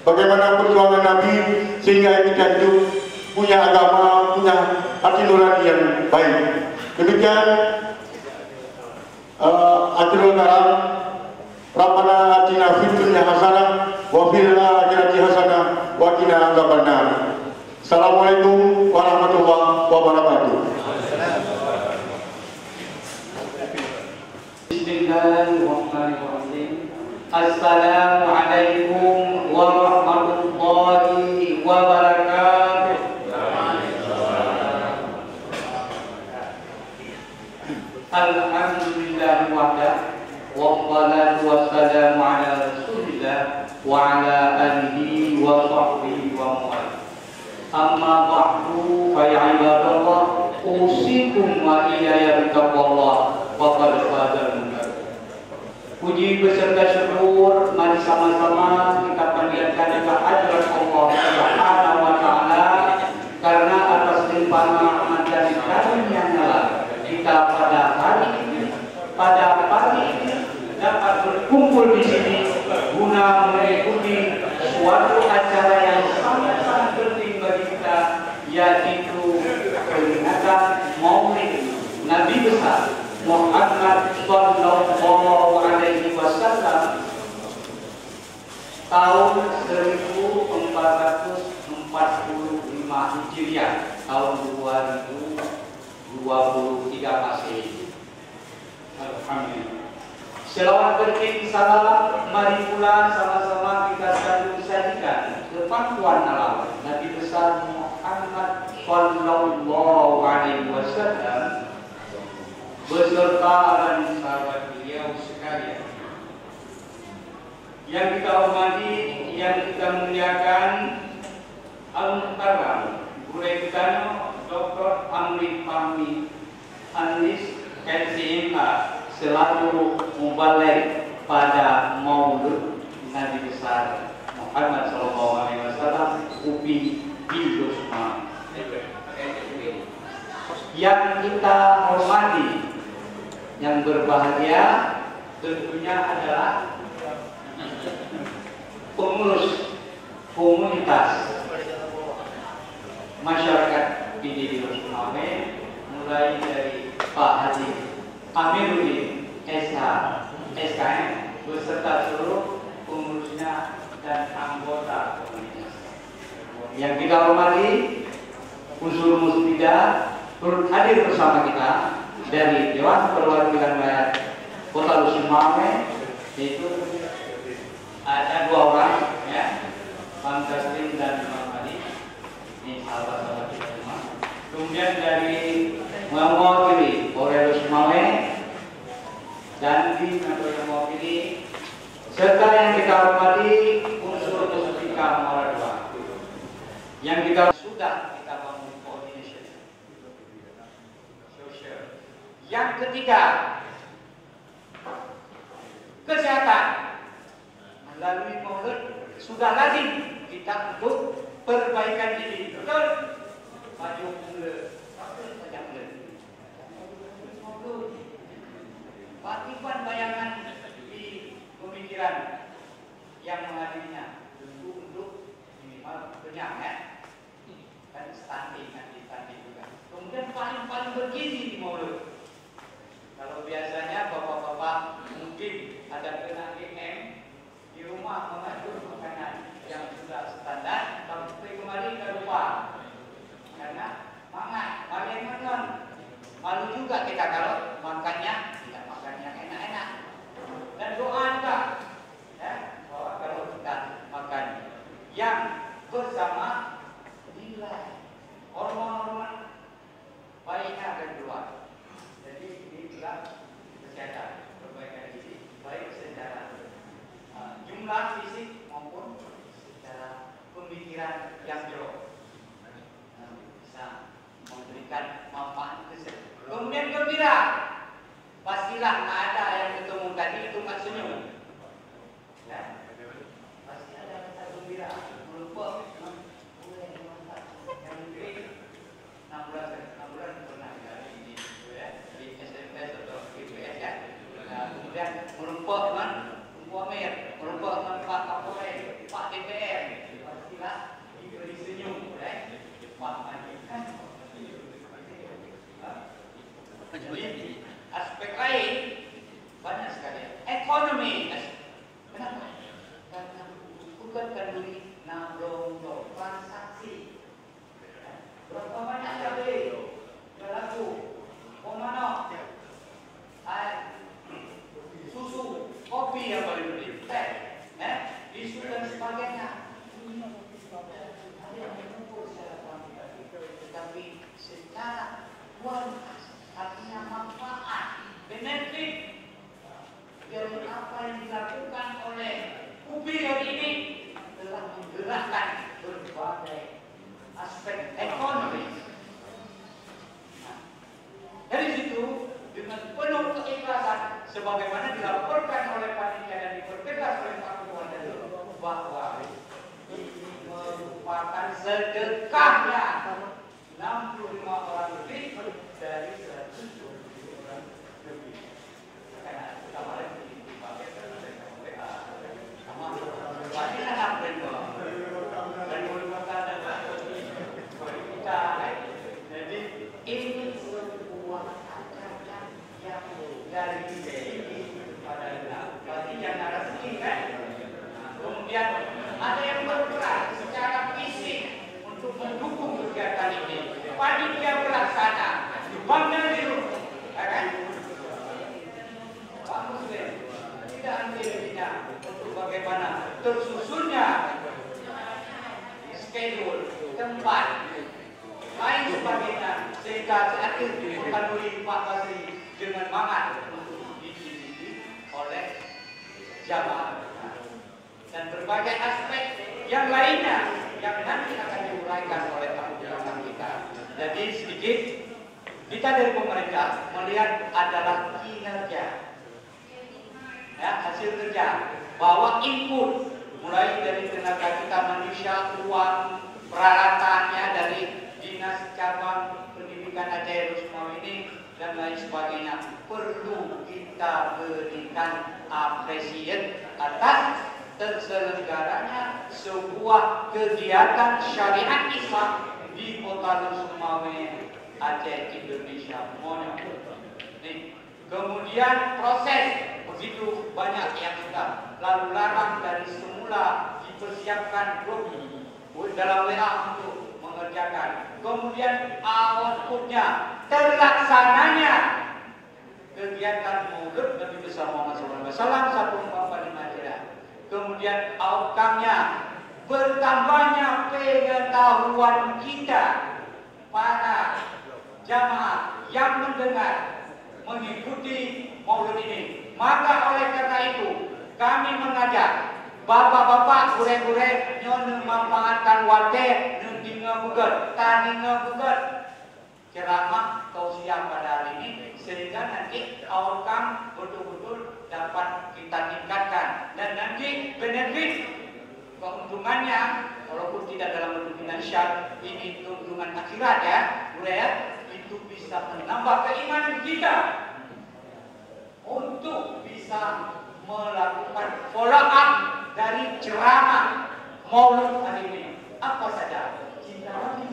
bagaimana perjuangan Nabi sehingga kita hidup punya agama, punya hati nurani yang baik. Demikian akhirul kalam. Rabbana atina fid dunya hasanah wa fil akhirati hasanah wa qina adzabannar. Assalamualaikum warahmatullahi wabarakatuh. Bismillahirrahmanirrahim. Assalamualaikum warahmatullahi wabarakatuh. Alhamdulillah wahda wassalatu wassalamu ala rasulillah wa ala alihi wa sahbihi wa man. Amma ba'du fa ya ibadallah, usikum wa iyaya bittaqwallah wa qad fadal. Puji beserta syukur, mari sama-sama kita panjatkan kehadirat Allah Subhanahu wa taala, karena atas limpahan rahmat dan karunia-Nya kita pada hari ini, pada pagi ini dapat berkumpul di sini guna mengikuti suatu acara yang sangat penting bagi kita, yaitu peringatan Maulid Nabi besar Muhammad sallallahu alaihi wasallam tahun 1445 Hijriah, tahun 2023 Masehi. Alhamdulillah. Selawat berkirim salam, mari pula sama-sama kita sajikan kepatuhan alawat Nabi besar Muhammad sallallahu alaihi wasallam beserta dan sahabat beliau sekalian. Yang kita hormati, yang kita muliakan, Al-Mukarram Guru Dekano Dr. Amri Fahmi Anis LCMA selaku mubalik pada Maulid Nabi besar Muhammad SAW UPI Bidosma. Yang kita hormati, yang berbahagia tentunya adalah pengurus komunitas masyarakat di Sumawe, mulai dari Pak Haji Amiruddin SH, SKM beserta seluruh pengurusnya dan anggota komunitas. Yang kita hormati unsur muslidah turut hadir bersama kita dari Dewan Perwakilan Rakyat Kota Sumawe, yaitu ada 2 orang, ya, Bang Taslim dan Bang Adi. Ini sahabat-sahabat kita semua. Kemudian dari mewakili Polres Sumawe dan di mewakili, serta yang kita hormati unsur mustika Moradua yang kita sudah kita bangun coordination social. Yang ketiga, kesehatan. Melalui Maulid sudah lazim kita untuk perbaikan diri. Betul? Maju mula. Maulid. Fatimah Jadi aspek lain banyak sekali. Ekonomi, kenapa? Karena bukan kenduri nablong transaksi. Berapa banyak cabai? Berlaku. Pomano, air, susu, kopi yang paling penting, teh, bisu dan sebagainya. Ada yang mengukur secara kuantitatif, tetapi secara kualitas, artinya manfaat, benefit dari apa yang dilakukan oleh Kubion ini telah menggerakkan berbagai aspek ekonomi. Dari situ dengan penuh keikhlasan sebagaimana dilaporkan oleh panitia dan dipertegas oleh Pak Ketua tadi bahwa ini merupakan sedekahnya 65 orang lebih dari 120 orang lebih. Karena kemarin dipakai WA sama banyak anak benda dan merupakan kita. Jadi ini dari ini pada berarti yang narasi kan. Kemudian ada yang bergerak secara fisik untuk mendukung kegiatan ini. Panitia pelaksana dipanggil dulu, kan? Pak Muslim tidak ambilnya untuk bagaimana tersusunnya schedule tempat lain sebagainya sehingga akhir dipenuhi Pak Basri dengan semangat untuk dididik oleh jamaah dan berbagai aspek yang lainnya yang nanti akan diuraikan oleh tamu belakang kita. Jadi sedikit kita dari pemerintah melihat adalah kinerja, ya, hasil kerja, bahwa input mulai dari tenaga kita manusia, uang, peralatannya dari dinas cabang pendidikan Aceh semua ini dan lain sebagainya perlu kita berikan apresiasi atas terselenggaranya sebuah kegiatan syariat Islam di Kota Sumawe, Aceh, Indonesia. Kemudian proses begitu banyak yang sudah lalu larang dari semula dipersiapkan grup dalam WA untuk mengerjakan. Kemudian outputnya terlaksananya kegiatan Maulid Nabi besar Muhammad SAW 1445 Hijriah. Kemudian outcome-nya bertambahnya pengetahuan kita para jamaah yang mendengar mengikuti Maulid ini. Maka oleh karena itu kami mengajak bapak-bapak gure-gure nyon memanfaatkan wate nuntinga bugat taninga bugat ceramah tausiah pada hari ini sehingga nanti outcome betul-betul dapat kita tingkatkan dan nanti benefit keuntungannya walaupun tidak dalam bentuk finansial ini keuntungan akhirat ya itu bisa menambah keimanan kita untuk bisa melakukan follow up dari ceramah Maulid hari ini. Apa saja? Cinta Nabi.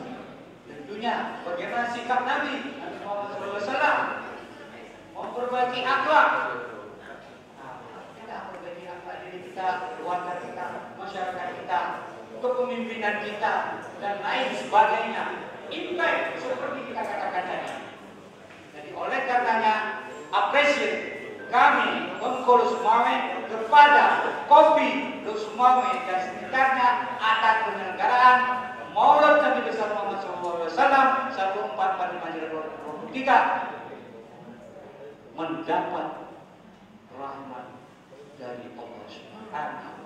Tentunya bagaimana sikap Nabi Muhammad SAW memperbaiki akhlak. Kita perbaiki akhlak diri kita, keluarga kita, masyarakat kita, kepemimpinan kita dan lain sebagainya. Impact seperti kita katakan tadi. Jadi oleh karenanya apresiasi kami Bengkulu Sumawe kepada Kopi Sumawe dan sekitarnya atas penyelenggaraan Maulid Nabi besar Muhammad SAW 1445 Hijriah 2023 mendapat rahmat dari Allah Subhanahu wa Ta'ala.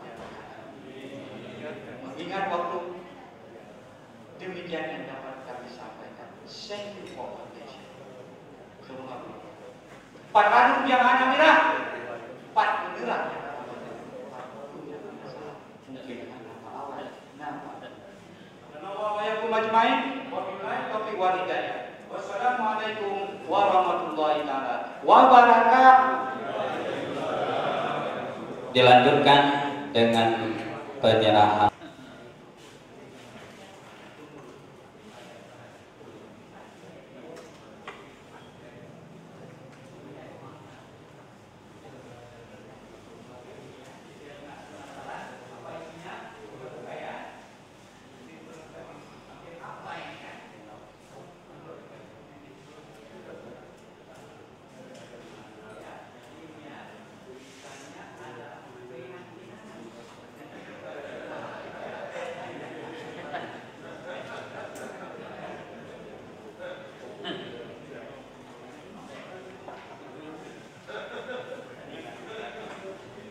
Mengingat waktu demikian yang dapat kami sampaikan. Thank you for attention. Terima kasih. 4 ranum yang hanya merah, 4 merah. Wassalamualaikum warahmatullahi wabarakatuh. Dilanjutkan dengan penyerahan.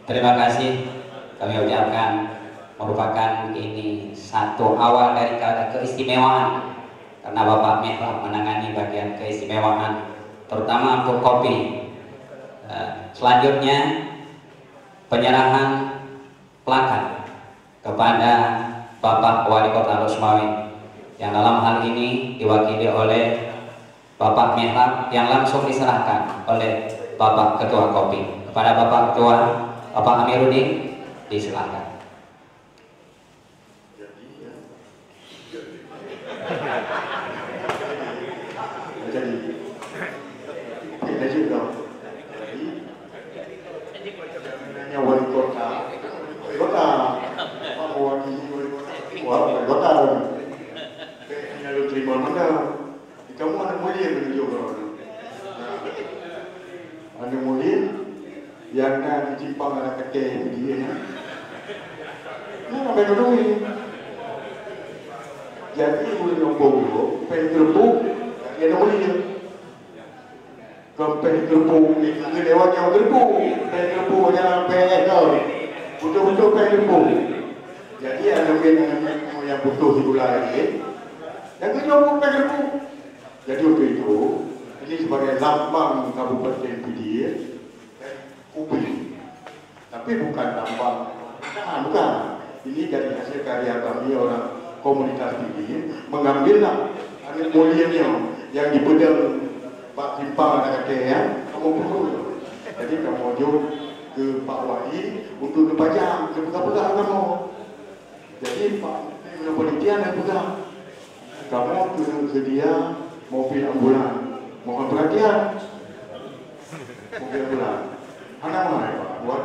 Terima kasih kami ucapkan, merupakan ini satu awal dari keistimewaan karena Bapak Mihrab menangani bagian keistimewaan terutama untuk kopi. Selanjutnya penyerahan plakat kepada Bapak Wali Kota Losmawi yang dalam hal ini diwakili oleh Bapak Mihrab yang langsung diserahkan oleh Bapak Ketua Kopi. Kepada Bapak Ketua, Bapak Amiruddin, disilakan. Jadi wali kota, hanya lu terima mana? Kamu anak mulia menuju orang. Anak mulia yang nak dicimpang anak kecil dia. Nah, apa dulu ini? Jadi boleh nombor pengerbuk, dia mulia. Sampai gerbuk ni, kita lewat yang gerbuk, gerbuk jangan kau. Betul-betul gerbuk. Jadi ada yang butuh di gula lagi. Yang kedua gerbuk. Jadi waktu itu, ini sebagai lambang Kabupaten Pidi, Ubi. Tapi bukan lambang, bukan. Ini dari hasil karya kami orang komunitas Pidi mengambillah anak mulianya yang dipedang Pak Simpang anak kakeknya, kamu perlu. Jadi kamu jauh ke Pak Wali untuk dipajang, pegang-pegang kamu. Jadi Pak penelitian yang pegang. Kamu sedia mobil ambulan, mohon perhatian. Mobil ambulan, anak mana Pak buat?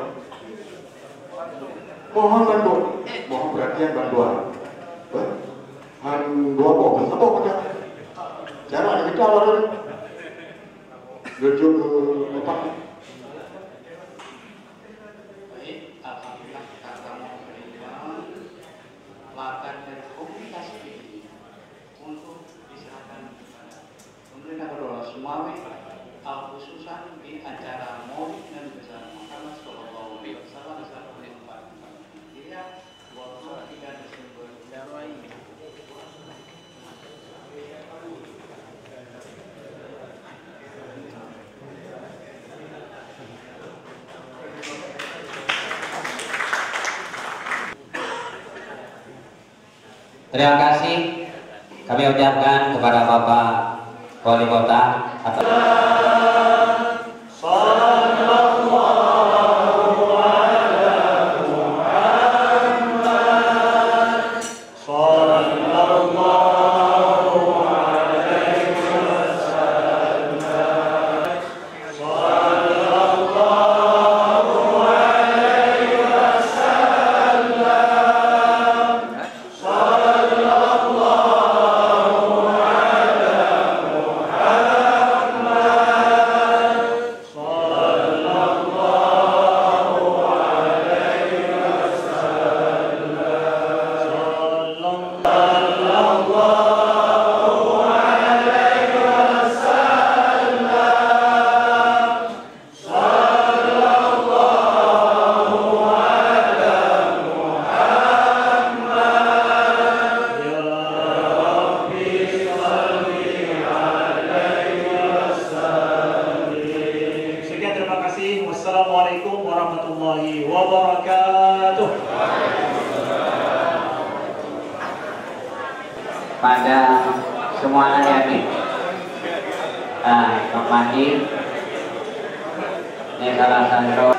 Mohon bantuan, mohon perhatian bantuan. Dua bohong, apa pada? Cara ada kita orang. Rujuk ke Bapak. Baik, alhamdulillah kita akan menerima latar dari komunitas ini untuk diserahkan kepada pemerintah Kota Losmawi, khususan di acara Maulid Nabi besar Muhammad Sallallahu Alaihi Wasallam selaku Empat Hijriah 23 Desember ini. Terima kasih kami ucapkan kepada Bapak Wali Kota atas Wassalamualaikum warahmatullahi wabarakatuh. pada semua anak yatim. Pak Mahdi, ini salah satu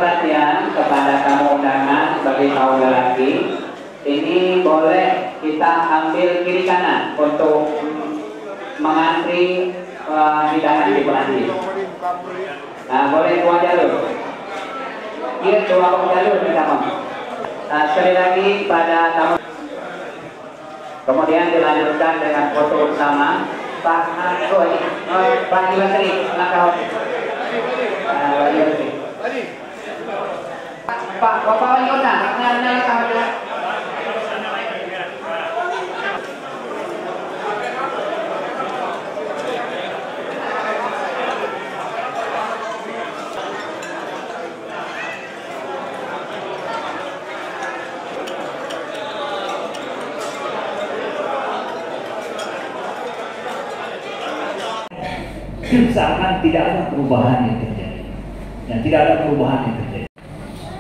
perhatian kepada tamu undangan sebagai kaum lelaki. Ini boleh kita ambil kiri kanan untuk mengantri hidangan di penanti. Nah, boleh dua jalur. Iya, dua jalur di tamu. Sekali lagi pada tamu. Kemudian dilanjutkan dengan foto bersama Pak Pak Iwasri, Pak Bapak Wanyona, seakan tidak ada perubahan yang terjadi. Dan tidak ada perubahan yang terjadi.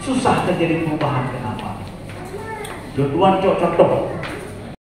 Susah terjadi perubahan, kenapa? Contoh